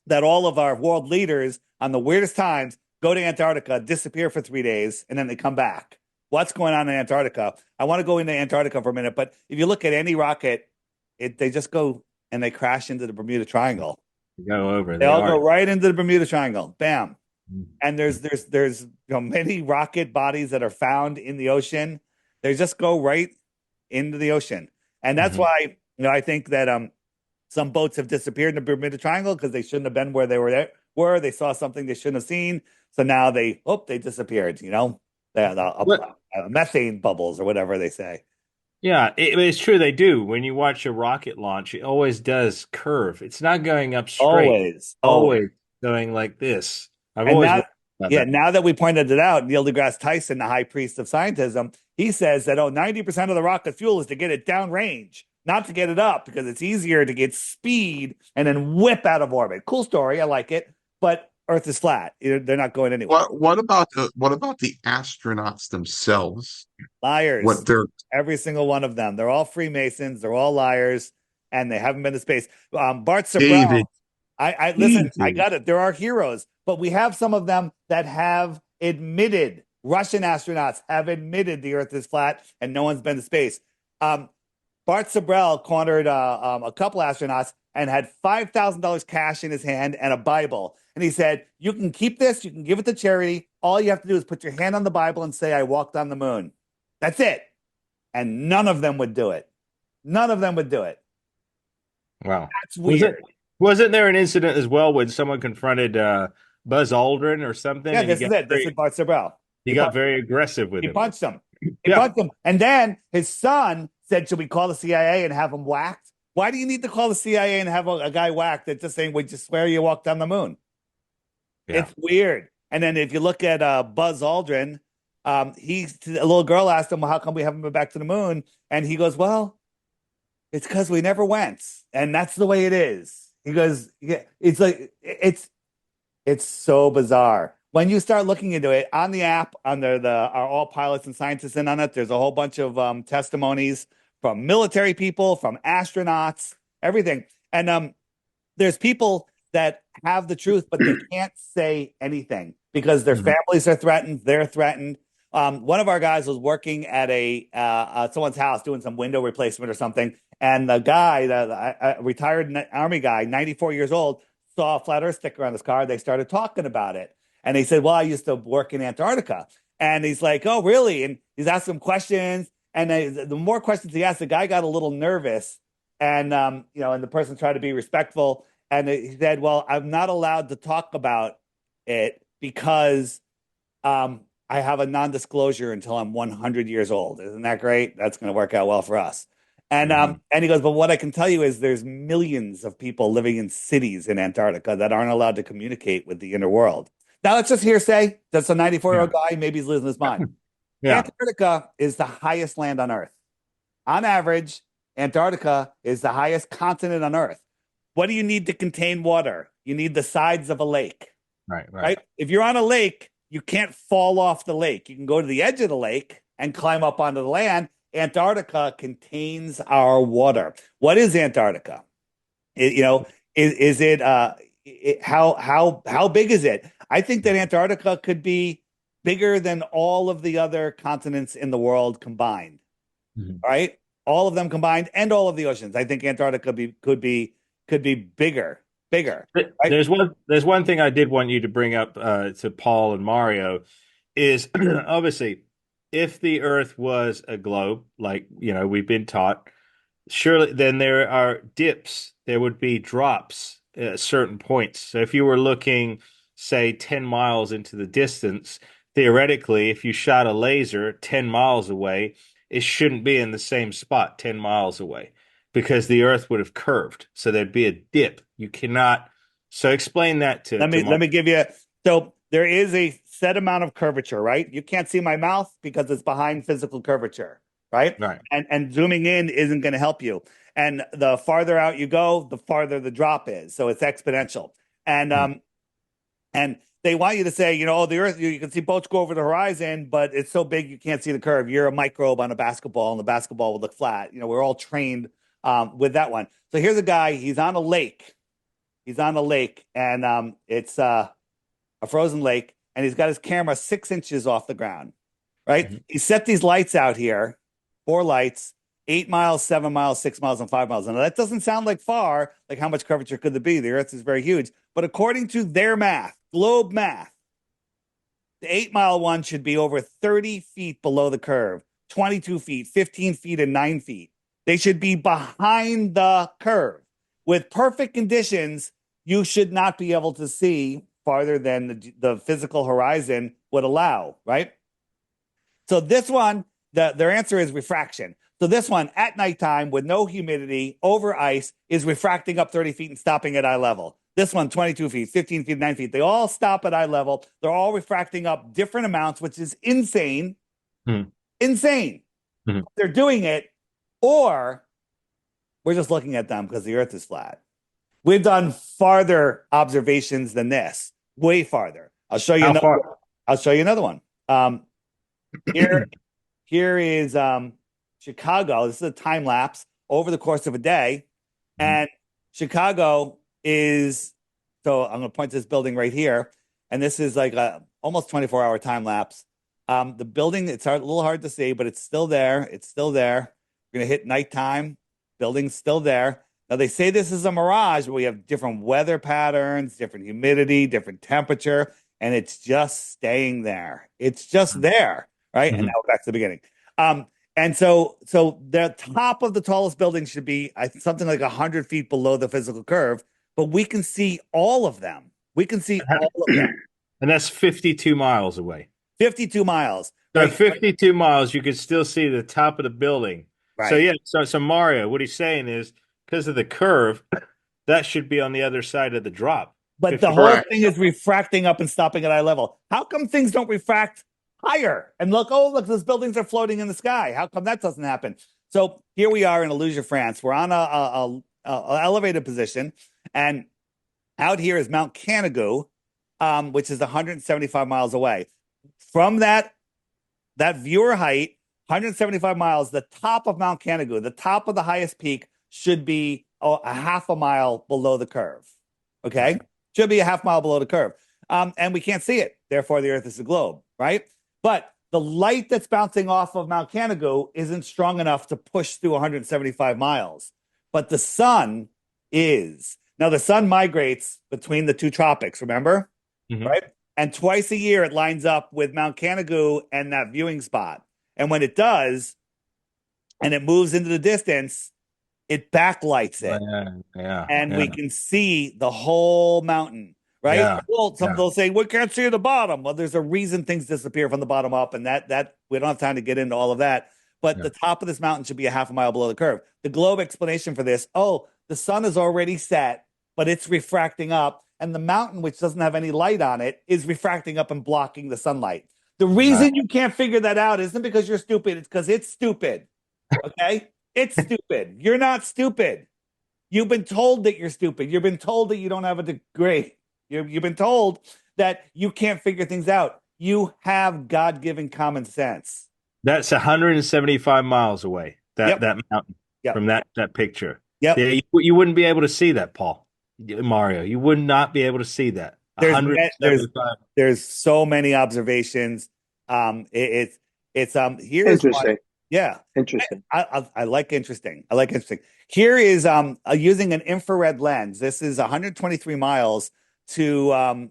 that all of our world leaders on the weirdest times go to Antarctica, disappear for 3 days, and then they come back. What's going on in Antarctica? I want to go into Antarctica for a minute, but if you look at any rocket, they just go and they crash into the Bermuda Triangle. Go over. They all go right into the Bermuda Triangle. Bam. Mm-hmm. And there's many rocket bodies that are found in the ocean. They just go right into the ocean. And that's why, I think that some boats have disappeared in the Bermuda Triangle because they shouldn't have been where they were. They saw something they shouldn't have seen. So now they disappeared, methane bubbles or whatever they say. Yeah, it's true. They do. When you watch a rocket launch, it always does curve. It's not going up straight. Always going like this. Now that we pointed it out, Neil deGrasse Tyson, the high priest of scientism, he says that 90% of the rocket fuel is to get it downrange, not to get it up, because it's easier to get speed and then whip out of orbit. Cool story. I like it. But Earth is flat. They're not going anywhere. What about the astronauts themselves? Liars. Every single one of them. They're all Freemasons. They're all liars, and they haven't been to space. Bart Sobral. Listen. I got it. There are heroes, but we have some of them that have admitted. Russian astronauts have admitted the Earth is flat, and no one's been to space. Bart Sobral cornered a couple astronauts and had $5,000 cash in his hand and a Bible. And he said, you can keep this, you can give it to charity. All you have to do is put your hand on the Bible and say, I walked on the moon. That's it. And none of them would do it. None of them would do it. Wow. That's weird. Wasn't there an incident as well when someone confronted Buzz Aldrin or something? Yeah, this is it. This is Bart Sobral. He got very aggressive with him. He punched him. He punched him. And then his son said, should we call the CIA and have him whacked? Why do you need to call the CIA and have a guy whacked that's just saying, we just swear you walked on the moon? Yeah. It's weird. And then if you look at Buzz Aldrin, a little girl asked him, well, how come we haven't been back to the moon? And he goes, well, it's because we never went. And that's the way it is. He goes, yeah, it's like, it's so bizarre. When you start looking into it on the app, under are all pilots and scientists in on it, there's a whole bunch of testimonies from military people, from astronauts, everything. And there's people that have the truth, but they can't say anything because their families are threatened. They're threatened. One of our guys was working at someone's house doing some window replacement or something. And the guy, the retired Army guy, 94 years old, saw a flat Earth sticker on his car. They started talking about it. And he said, well, I used to work in Antarctica. And he's like, oh, really? And he's asking him questions. And the more questions he asked, the guy got a little nervous. And, and the person tried to be respectful. And he said, well, I'm not allowed to talk about it because I have a non-disclosure until I'm 100 years old. Isn't that great? That's going to work out well for us. And and he goes, but what I can tell you is there's millions of people living in cities in Antarctica that aren't allowed to communicate with the inner world. Now, let's just hearsay. That's a 94-year-old guy. Maybe he's losing his mind. Yeah. Antarctica is the highest land on Earth. On average, Antarctica is the highest continent on Earth. What do you need to contain water? You need the sides of a lake. Right? If you're on a lake, you can't fall off the lake. You can go to the edge of the lake and climb up onto the land. Antarctica contains our water. What is Antarctica? How big is it? I think that Antarctica could be bigger than all of the other continents in the world combined. Right? All of them combined and all of the oceans. I think Antarctica could be bigger. Right? There's one thing I did want you to bring up to Paul and Mario is obviously if the Earth was a globe, like we've been taught, surely then there are dips. There would be drops at certain points. So if you were looking, say, 10 miles into the distance, theoretically, if you shot a laser 10 miles away, it shouldn't be in the same spot 10 miles away because the Earth would have curved. So there'd be a dip. You cannot. So explain that to. Let me give you. So there is a set amount of curvature, right? You can't see my mouth because it's behind physical curvature, right? Right. And zooming in isn't going to help you. And the farther out you go, the farther the drop is. So it's exponential. And and they want you to say, the Earth, you can see boats go over the horizon, but it's so big you can't see the curve. You're a microbe on a basketball, and the basketball will look flat. We're all trained with that one. So here's a guy. He's on a lake. And it's a frozen lake. and he's got his camera 6 inches off the ground, right? Mm-hmm. He set these lights out here, 4 lights, 8 miles, 7 miles, 6 miles, and 5 miles. And that doesn't sound like far, like how much curvature could there be? The Earth is very huge. But according to their math, globe math, the 8 mile one should be over 30 feet below the curve, 22 feet, 15 feet, and 9 feet. They should be behind the curve. With perfect conditions, you should not be able to see farther than the physical horizon would allow, right? So this one, their answer is refraction. So this one, at nighttime with no humidity over ice, is refracting up 30 feet and stopping at eye level. This one, 22 feet, 15 feet, 9 feet. They all stop at eye level. They're all refracting up different amounts, which is insane. Insane. They're doing it, or we're just looking at them because the Earth is flat. We've done farther observations than this, way farther. I'll show you. I'll show you another one. Here is Chicago. This is a time lapse over the course of a day, and Chicago is. So I'm going to point to this building right here, and this is like a almost 24-hour time lapse. The building, it's a little hard to see, but it's still there. It's still there. We're going to hit nighttime. Building's still there. Now, they say this is a mirage, but we have different weather patterns, different humidity, different temperature, and it's just staying there. It's just there, right? And now we're back to the beginning. And so the top of the tallest building should be something like 100 feet below the physical curve, but we can see all of them. We can see all of them. And that's 52 miles away. 52 miles. So Right? 52 miles, you can still see the top of the building. Right. So, yeah, so Mario, what he's saying is because of the curve, that should be on the other side of the drop. But the whole thing is refracting up and stopping at eye level. How come things don't refract higher? And look, those buildings are floating in the sky. How come that doesn't happen? So here we are in Illusion, France. We're on a elevated position, and out here is Mount Canigou, which is 175 miles away. From that viewer height, 175 miles, the top of Mount Canigou, the top of the highest peak, should be a half a mile below the curve. Okay? Should be a half mile below the curve. And we can't see it. Therefore, the Earth is a globe, right? But the light that's bouncing off of Mount Canigou isn't strong enough to push through 175 miles. But the sun is. Now, the sun migrates between the two tropics, remember? Right? And twice a year, it lines up with Mount Canigou and that viewing spot. And when it does, and it moves into the distance, it backlights it. And we can see the whole mountain, right? Yeah. Some people say, we can't see the bottom. Well, there's a reason things disappear from the bottom up, and that we don't have time to get into all of that. But the top of this mountain should be a half a mile below the curve. The globe explanation for this, the sun is already set, but it's refracting up. And the mountain, which doesn't have any light on it, is refracting up and blocking the sunlight. The reason you can't figure that out isn't because you're stupid. It's because it's stupid. Okay? It's stupid. You're not stupid. You've been told that you're stupid. You've been told that you don't have a degree. You've been told that you can't figure things out. You have God-given common sense. That's 175 miles away, that mountain from that picture. Yep. Yeah, you wouldn't be able to see that, Paul. Mario, you would not be able to see that. There's so many observations. Here's interesting. One. Yeah, interesting. I like interesting. I like interesting. Here is using an infrared lens. This is 123 miles to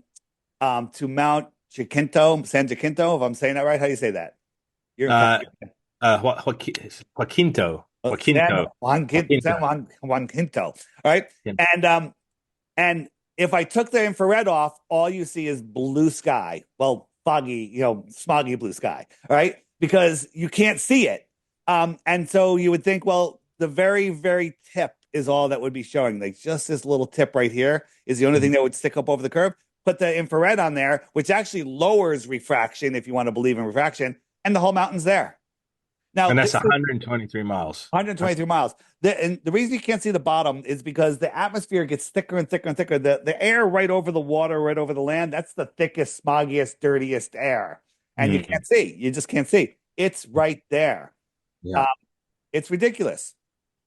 Mount Jacinto, San Jacinto. If I'm saying that right, how do you say that? Jacinto. Juan Quinto. All right, and if I took the infrared off, all you see is blue sky. Well, foggy, smoggy blue sky. All right, because you can't see it. And so you would think, well, the very, very tip is all that would be showing. Like just this little tip right here is the only thing that would stick up over the curve. Put the infrared on there, which actually lowers refraction, if you want to believe in refraction, and the whole mountain's there. Now, and that's 123 miles. 123 miles. And the reason you can't see the bottom is because the atmosphere gets thicker and thicker and thicker. The air right over the water, right over the land, that's the thickest, smoggiest, dirtiest air. And you can't see. You just can't see. It's right there. Yeah. It's ridiculous.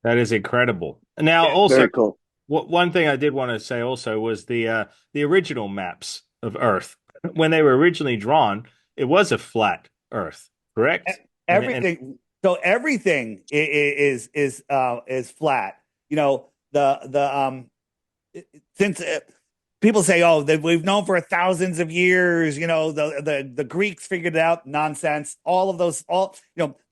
That is incredible. Now, also, very cool. One thing I did want to say also was the original maps of Earth when they were originally drawn, it was a flat Earth, correct? And Everything. So everything is flat. You know, since people say, "Oh, that we've known for thousands of years," you know, the Greeks figured it out. Nonsense. All of those, the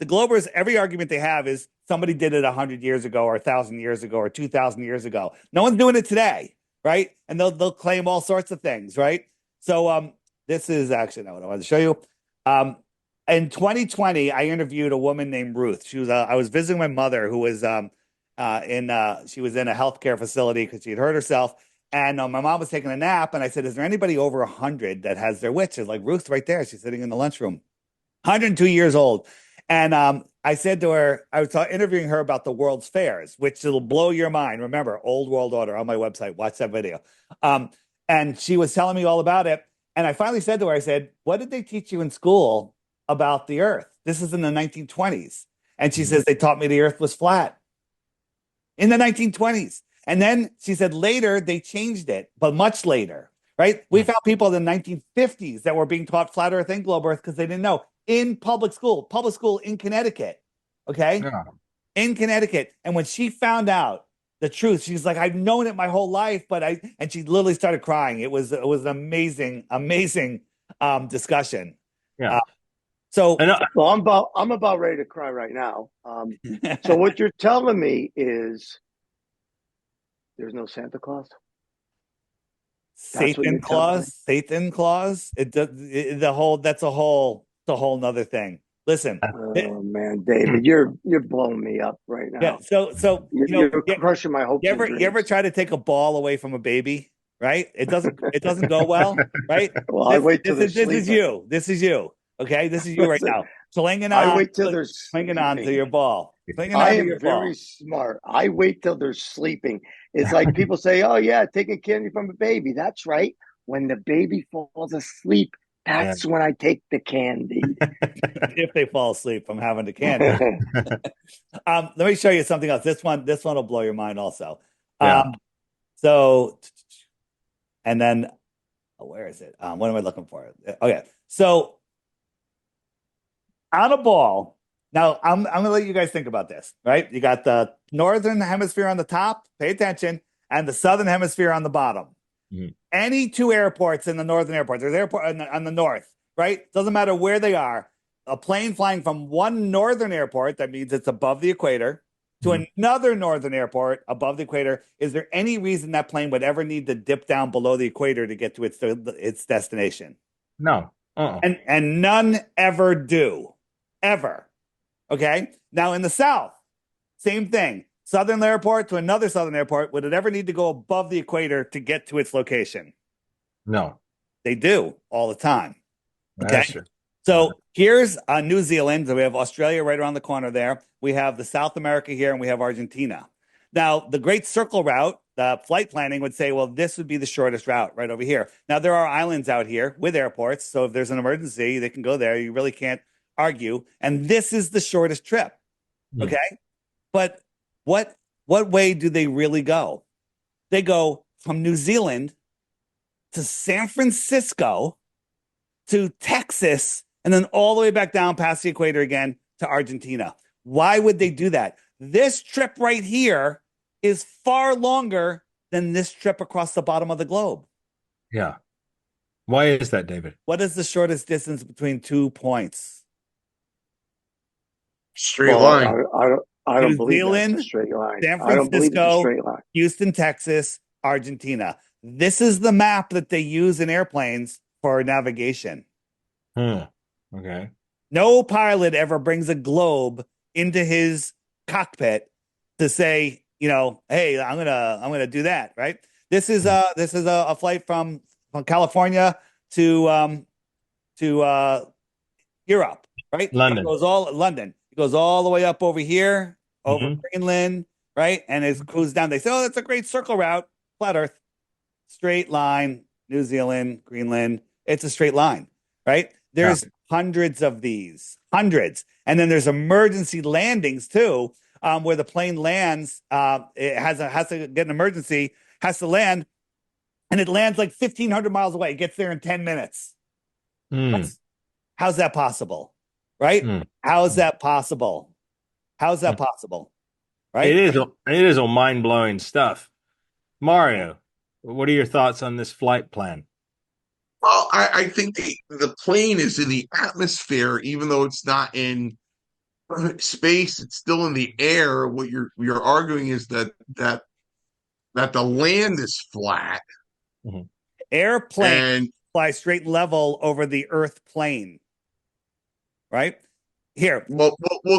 Globers. Every argument they have is somebody did it 100 years ago, or 1,000 years ago, or 2,000 years ago. No one's doing it today, right? And they'll claim all sorts of things, right? So this is actually not what I wanted to show you. In 2020, I interviewed a woman named Ruth. I was visiting my mother, who was she was in a healthcare facility because she had hurt herself. And my mom was taking a nap, and I said, "Is there anybody over 100 that has their witches?" Like Ruth, right there. She's sitting in the lunchroom, 102 years old. And I said to her, I was interviewing her about the World's Fairs, which will blow your mind. Remember, Old World Order on my website. Watch that video. And she was telling me all about it. And I finally said to her, I said, "What did they teach you in school about the Earth?" This is in the 1920s. And she says, "They taught me the Earth was flat." In the 1920s. And then she said later they changed it, but much later, right? We found people in the 1950s that were being taught flat Earth and globe Earth because they didn't know, in public school in Connecticut, okay? Yeah. In Connecticut. And when she found out the truth, she's like, "I've known it my whole life," and she literally started crying. It was an amazing discussion. Yeah. So Well, I'm about ready to cry right now. So what you're telling me is there's no Santa Claus? Satan Claus. That's a whole nother thing. Listen. Oh man, David, you're blowing me up right now. Yeah. So you're crushing my hopes. You ever try to take a ball away from a baby? Right? It doesn't go well, right? Well, I wait till this is you. This is you. Okay, this is you right now. Clinging on. I wait till they're clinging on to your ball. I am very smart. I wait till they're sleeping. It's like people say, "Oh yeah, taking candy from a baby." That's right. When the baby falls asleep, that's when I take the candy. If they fall asleep from having the candy. Let me show you something else. This one will blow your mind also. So, and then, where is it? What am I looking for? Okay, so on a ball. Now, I'm going to let you guys think about this, right? You got the northern hemisphere on the top, pay attention, and the southern hemisphere on the bottom. Mm-hmm. Any two airports in the northern airport, there's airport on the north, right? Doesn't matter where they are. A plane flying from one northern airport, that means it's above the equator, to another northern airport above the equator. Is there any reason that plane would ever need to dip down below the equator to get to its destination? No. And none ever do. Ever. Okay. Now in the South, same thing. Southern airport to another southern airport. Would it ever need to go above the equator to get to its location? No. They do all the time. Okay. So here's New Zealand. So we have Australia right around the corner there. We have the South America here, and we have Argentina. Now, the Great Circle route, the flight planning would say, well, this would be the shortest route right over here. Now, there are islands out here with airports. So if there's an emergency, they can go there. You really can't argue, and this is the shortest trip. Okay, but what way do they really go? They go from New Zealand to San Francisco to Texas, and then all the way back down past the equator again to Argentina. Why would they do that? This trip right here is far longer than this trip across the bottom of the globe. Yeah. Why is that, David? What is the shortest distance between 2 points? Straight line. I don't New believe Zealand, that's a straight line. San I don't believe it's a Francisco, straight line. Houston, Texas, Argentina. This is the map that they use in airplanes for navigation. Okay. No pilot ever brings a globe into his cockpit to say, hey, I'm gonna do that, right? This is a flight from California to Europe, right? London. It goes all the way up over here, over Greenland, right? And it goes down. They say, oh, that's a great circle route, flat Earth, straight line, New Zealand, Greenland. It's a straight line, right? There's hundreds of these, hundreds. And then there's emergency landings too, where the plane lands. It has to get an emergency, has to land, and it lands like 1,500 miles away. It gets there in 10 minutes. Mm, How's that possible? Right? mm. How's that possible? How's that possible? Right? It is a mind-blowing stuff. Mario, what are your thoughts on this flight plan? Well, I think the plane is in the atmosphere, even though it's not in space, it's still in the air. What you're arguing is that the land is flat Mhm. Airplane and fly straight level over the Earth plane. Right? Here, well,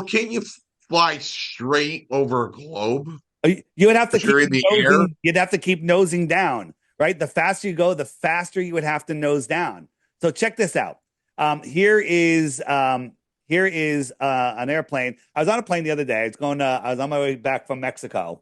can't you fly straight over a globe you would have to if keep you're in the air? nosing. You'd have to keep nosing down, right? The faster you go, the faster you would have to nose down. So check this out. Here is an airplane. I was on a plane the other day. I was on my way back from Mexico,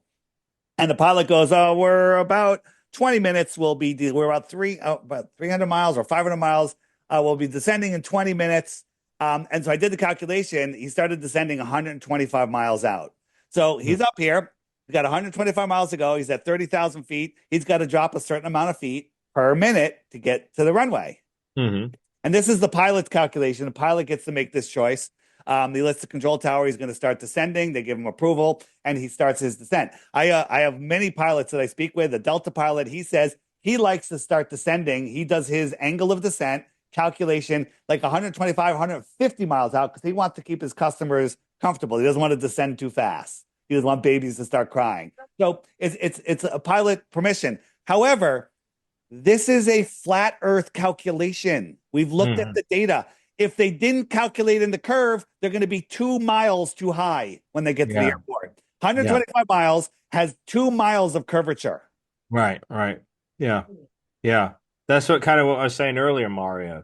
and the pilot goes, "Oh, we're about 20 minutes. We're about 300 miles or 500 miles. We'll be descending in 20 minutes." And so I did the calculation. He started descending 125 miles out. So he's up here. He's got 125 miles to go. He's at 30,000 feet. He's got to drop a certain amount of feet per minute to get to the runway. Mm-hmm. And this is the pilot's calculation. The pilot gets to make this choice. He lets the control tower. He's going to start descending. They give him approval, and he starts his descent. I have many pilots that I speak with. A Delta pilot, he says he likes to start descending. He does his angle of descent calculation like 125, 150 miles out because he wants to keep his customers comfortable. He doesn't want to descend too fast. He doesn't want babies to start crying. So it's a pilot permission. However, this is a flat Earth calculation. We've looked at the data. If they didn't calculate in the curve, they're going to be 2 miles too high when they get to the airport. 125 miles has 2 miles of curvature. Right, right. Yeah. Yeah. That's what I was saying earlier, Mario.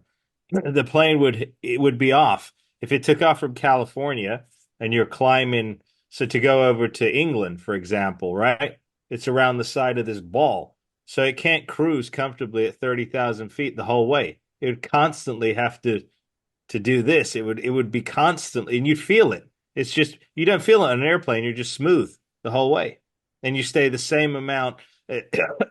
The plane would be off. If it took off from California and you're climbing, so to go over to England, for example, right? It's around the side of this ball. So it can't cruise comfortably at 30,000 feet the whole way. It would constantly have to do this. It would be constantly, and you'd feel it. It's just you don't feel it on an airplane. You're just smooth the whole way, and you stay the same amount.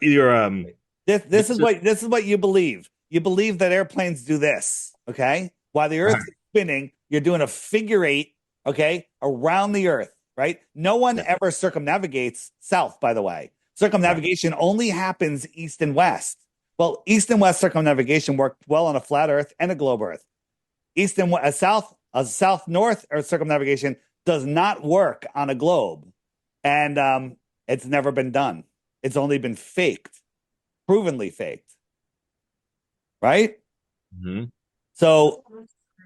You're This is what you believe. You believe that airplanes do this, okay? While the Earth is spinning, you're doing a figure eight, okay, around the Earth, right? No one ever circumnavigates south, by the way. Circumnavigation only happens east and west. Well, east and west circumnavigation worked well on a flat Earth and a globe Earth. East and south north Earth circumnavigation does not work on a globe, and it's never been done. It's only been faked, provenly faked, right? mm-hmm. So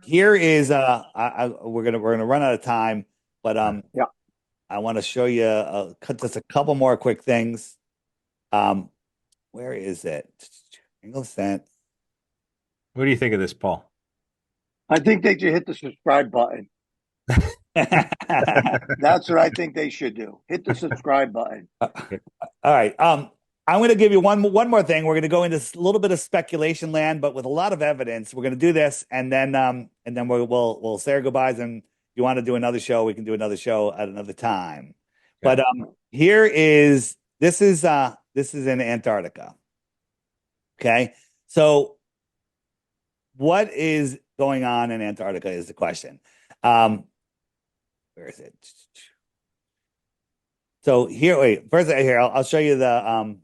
here is we're gonna run out of time, but Yeah. I want to show you just a couple more quick things. Where is it? Single cent. What do you think of this, Paul? I think they should hit the subscribe button. That's what I think they should do. Hit the subscribe button. All right. I'm going to give you one more thing. We're going to go into a little bit of speculation land, but with a lot of evidence. We're going to do this, and then we'll say our goodbyes. And if you want to do another show, we can do another show at another time. Okay. But this is in Antarctica. Okay, so what is going on in Antarctica is the question. Where is it? So I'll show you the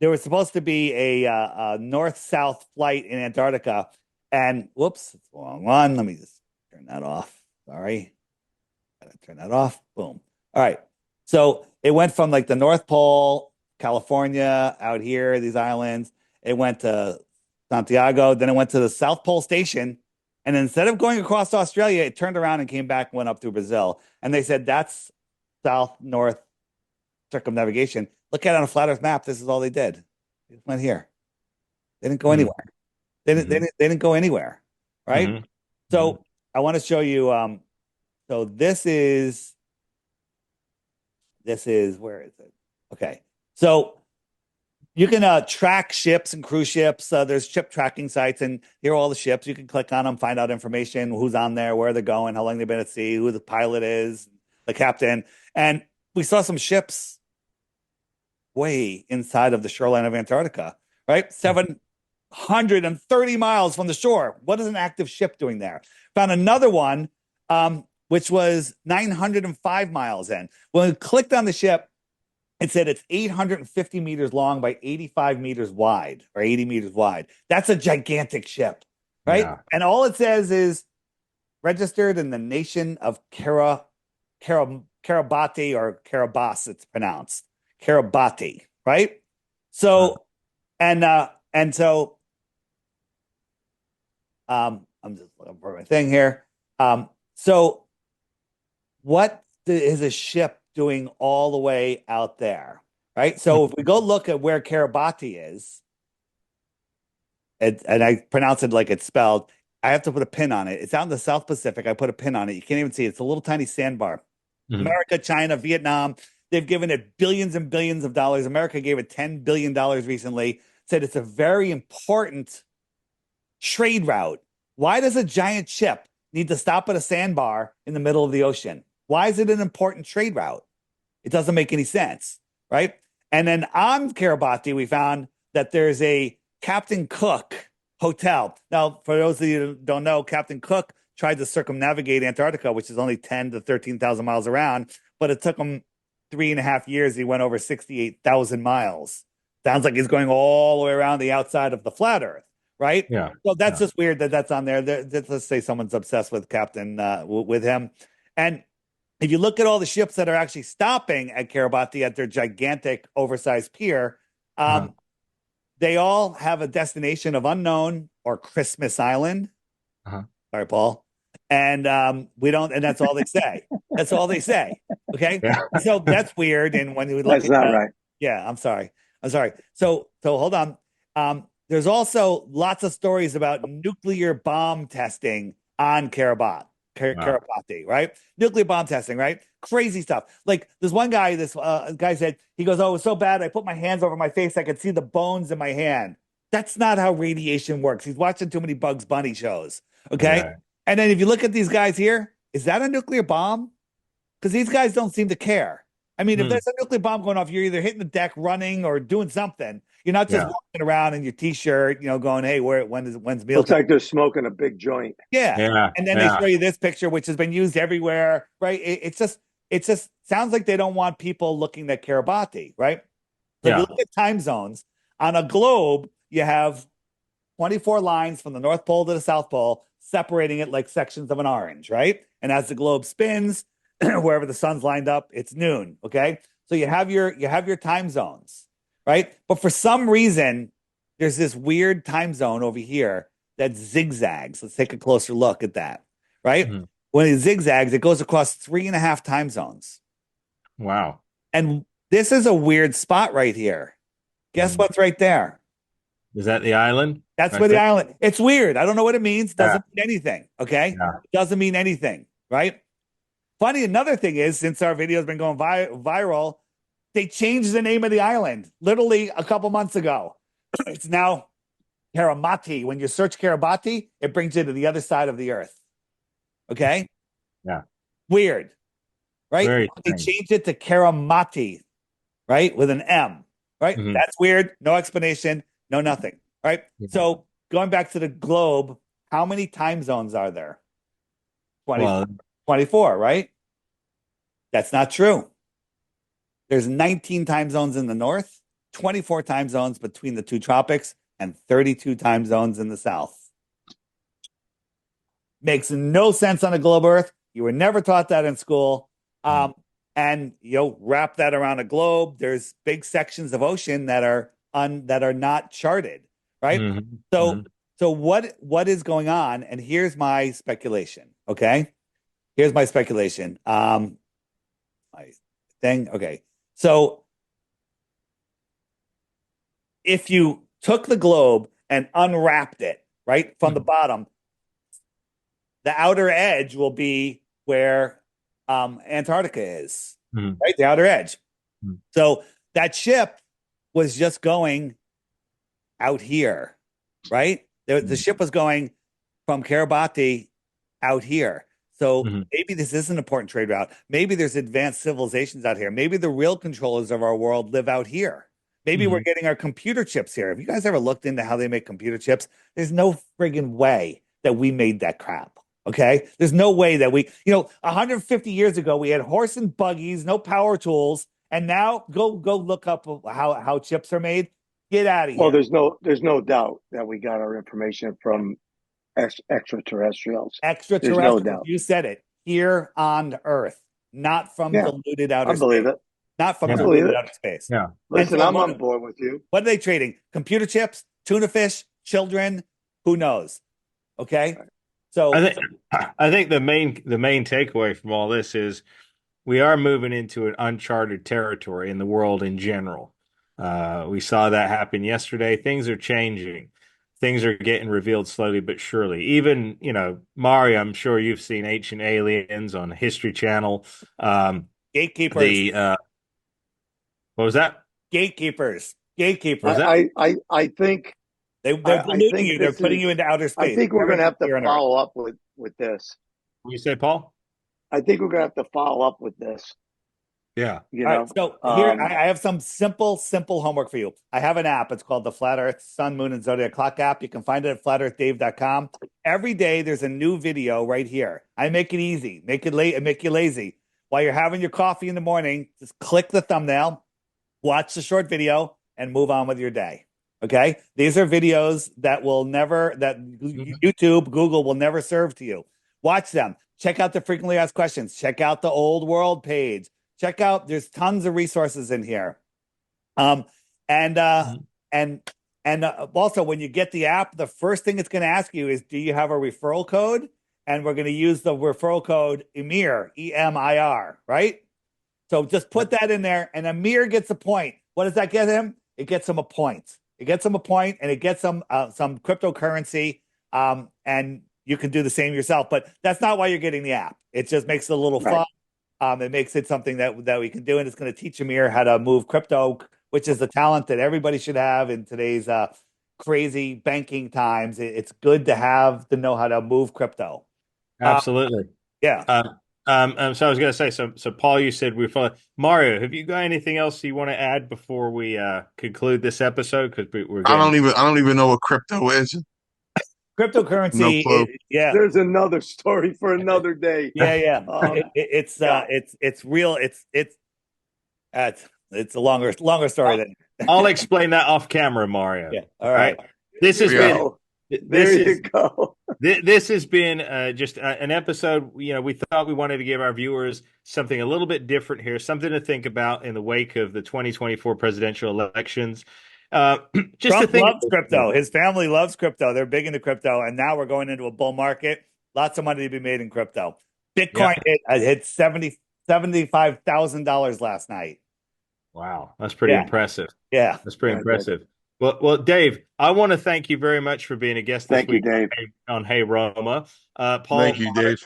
there was supposed to be a north-south flight in Antarctica, and whoops, it's the wrong one. Let me just turn that off. Sorry. Gotta turn that off. Boom. All right. So it went from like the North Pole, California, out here, these islands. It went to Santiago, then it went to the South Pole Station. And instead of going across Australia, it turned around and came back and went up through Brazil. And they said that's south-north circumnavigation. Look at it on a flat Earth map. This is all they did. They just went here. They didn't go anywhere. They didn't go anywhere. Right? Mm-hmm. So I want to show you. So this is where is it? Okay. So you can track ships and cruise ships. There's ship tracking sites, and here are all the ships. You can click on them, find out information, who's on there, where they're going, how long they've been at sea, who the pilot is, the captain. And we saw some ships way inside of the shoreline of Antarctica, right? 130 miles from the shore. What is an active ship doing there? Found another one, which was 905 miles in. When we clicked on the ship, it said it's 850 meters long by 85 meters wide, or 80 meters wide. That's a gigantic ship, right? Yeah. And all it says is registered in the nation of Kiribati, or Kiribati, it's pronounced Kiribati, right? So, and so, I'm just looking for my thing here. So what is a ship doing all the way out there, right? So if we go look at where Kiribati is, and I pronounce it like it's spelled, I have to put a pin on it. It's out in the South Pacific. I put a pin on it. You can't even see it. It's a little tiny sandbar. Mhm. America, China, Vietnam, they've given it billions and billions of dollars. America gave it $10 billion recently, said it's a very important trade route. Why does a giant ship need to stop at a sandbar in the middle of the ocean? Why is it an important trade route? It doesn't make any sense, right? And then on Kiribati, we found that there's a Captain Cook hotel. Now, for those of you who don't know, Captain Cook tried to circumnavigate Antarctica, which is only 10 to 13,000 miles around, but it took him 3.5 years. He went over 68,000 miles. Sounds like he's going all the way around the outside of the flat Earth, right? Yeah. So that's just weird that that's on there. Let's say someone's obsessed with Captain, with him. And if you look at all the ships that are actually stopping at Kiribati at their gigantic oversized pier, they all have a destination of unknown or Christmas Island. Sorry, Paul. And we don't, and that's all they say. That's all they say. Okay. Yeah. So that's weird. And when we look That's at not right. yeah, I'm sorry. So hold on. There's also lots of stories about nuclear bomb testing on Kiribati, right? Nuclear bomb testing, right? Crazy stuff. Like there's one guy, this guy said, he goes, "Oh, it was so bad. I put my hands over my face. I could see the bones in my hand." That's not how radiation works. He's watching too many Bugs Bunny shows. Okay. Yeah. And then if you look at these guys here, is that a nuclear bomb? Because these guys don't seem to care. I mean, if there's a nuclear bomb going off, you're either hitting the deck, running, or doing something. You're not just walking around in your T-shirt, going, "Hey, when's meal Looks time?" like they're smoking a big joint. Yeah. And then they show you this picture, which has been used everywhere, right? It's just sounds like they don't want people looking at Kiribati, right? So if you look at time zones on a globe, you have 24 lines from the North Pole to the South Pole, separating it like sections of an orange, right? And as the globe spins, wherever the sun's lined up, it's noon. Okay. So you have your time zones, right? But for some reason, there's this weird time zone over here that zigzags. Let's take a closer look at that, right? When it zigzags, it goes across 3.5 time zones. Wow. And this is a weird spot right here. Guess what's right there? Is that the island? That's right where the there? island. It's weird. I don't know what it means. Doesn't mean anything. Okay. Yeah. It doesn't mean anything. Right. Funny, another thing is, since our video has been going viral, they changed the name of the island literally a couple months ago. It's now Kiribati. When you search Kiribati, it brings you to the other side of the earth. Okay? Yeah. Weird. Right? Very They strange. changed it to Karamati, right? With an M. Right? That's weird. No explanation. No nothing. Right? So going back to the globe, how many time zones are there? 24, right? That's not true. There's 19 time zones in the north, 24 time zones between the two tropics, and 32 time zones in the south. Makes no sense on a globe Earth. You were never taught that in school. And wrap that around a globe. There's big sections of ocean that are not charted, right? So what is going on? And here's my speculation. Okay. Here's my speculation. My thing. Okay. So if you took the globe and unwrapped it, right, from the bottom, the outer edge will be where Antarctica is, right? The outer edge. So that ship was just going out here, right? The ship was going from Kiribati out here. So maybe this is an important trade route. Maybe there's advanced civilizations out here. Maybe the real controllers of our world live out here. Maybe we're getting our computer chips here. Have you guys ever looked into how they make computer chips? There's no friggin' way that we made that crap. Okay. There's no way that 150 years ago, we had horse and buggies, no power tools. And now go look up how chips are made. Get out of here. Well, there's no doubt that we got our information from extraterrestrials. Extraterrestrials. There's no doubt. You said it. Here on Earth, not from diluted outer space. I believe it. Not from diluted outer space. Yeah. Listen, so I'm on board with you. What are they trading? Computer chips, tuna fish, children? Who knows? Okay. So I think the main takeaway from all this is we are moving into an uncharted territory in the world in general. We saw that happen yesterday. Things are changing. Things are getting revealed slowly but surely. Even, Mario, I'm sure you've seen Ancient Aliens on History Channel. Gatekeepers. What was that? Gatekeepers. I think they're polluting you. They're putting you into outer space. I think we're going to have to follow up with this. What do you say, Paul? I think we're going to have to follow up with this. Yeah. All right, so here I have some simple homework for you. I have an app. It's called the Flat Earth Sun, Moon, and Zodiac Clock app. You can find it at flatearthdave.com. Every day there's a new video right here. I make it easy, make you lazy. While you're having your coffee in the morning, just click the thumbnail, watch the short video, and move on with your day. Okay? These are videos that YouTube, Google will never serve to you. Watch them. Check out the frequently asked questions. Check out the old world page. Check out, there's tons of resources in here. Also, when you get the app, the first thing it's going to ask you is, do you have a referral code? And we're going to use the referral code EMIR, EMIR, right? So just put that in there, and Amir gets a point. What does that get him? It gets him a point. It gets him a point, and it gets him some cryptocurrency, and you can do the same yourself. But that's not why you're getting the app. It just makes it a little fun. It makes it something that we can do, and it's going to teach Amir how to move crypto, which is a talent that everybody should have in today's crazy banking times. It's good to know how to move crypto. Absolutely. Yeah. So I was going to say, so Paul, you said we follow. Mario, have you got anything else you want to add before we conclude this episode? Because I don't even know what crypto is. Cryptocurrency. No clue. There's another story for another day. Yeah. It's real. It's a longer story than. I'll explain that off camera, Mario. Yeah. All right. This has been. There you go. This has been just an episode. We thought we wanted to give our viewers something a little bit different here, something to think about in the wake of the 2024 presidential elections. Trump loves crypto. His family loves crypto. They're big into crypto, and now we're going into a bull market. Lots of money to be made in crypto. Bitcoin hit $75,000 last night. Wow, that's pretty impressive. Yeah, that's pretty impressive. Well, Dave, I want to thank you very much for being a guest this week on Hey Roma. Paul, thank you, Dave.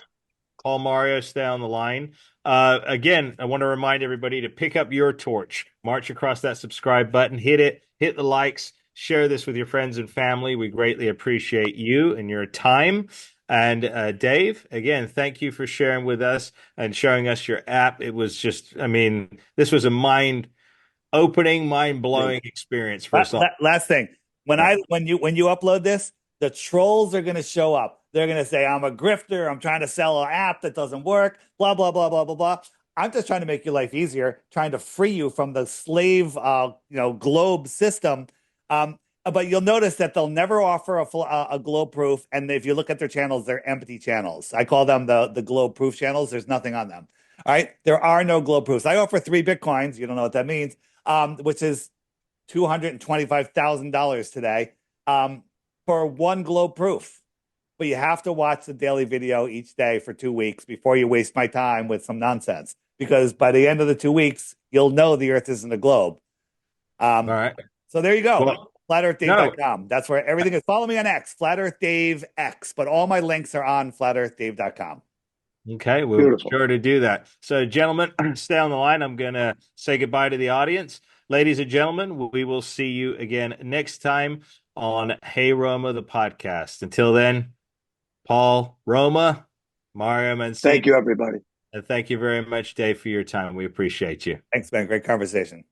Paul, Mario, stay on the line. Again, I want to remind everybody to pick up your torch, march across that subscribe button, hit the likes, share this with your friends and family. We greatly appreciate you and your time. And Dave, again, thank you for sharing with us and showing us your app. It was just, this was a mind-opening, mind-blowing experience for us all. Last thing, when you upload this, the trolls are going to show up. They're going to say, I'm a grifter. I'm trying to sell an app that doesn't work, blah, blah, blah, blah, blah, blah. I'm just trying to make your life easier, trying to free you from the slave, globe system. But you'll notice that they'll never offer a globe proof. And if you look at their channels, they're empty channels. I call them the globe proof channels. There's nothing on them. All right. There are no globe proofs. I offer 3 Bitcoins. You don't know what that means, which is $225,000 today for 1 globe proof. But you have to watch the daily video each day for 2 weeks before you waste my time with some nonsense. Because by the end of the 2 weeks, you'll know the Earth isn't a globe. All right. So there you go. Well, flatearthdave.com. That's where everything is. Follow me on X, flatearthdave.x. But all my links are on flatearthdave.com. Okay, we'll be sure to do that. So, gentlemen, stay on the line. I'm going to say goodbye to the audience. Ladies and gentlemen, we will see you again next time on Hey Roma, the podcast. Until then, Paul, Roma, Mario, and thank you, everybody. And thank you very much, Dave, for your time. We appreciate you. Thanks, man. Great conversation.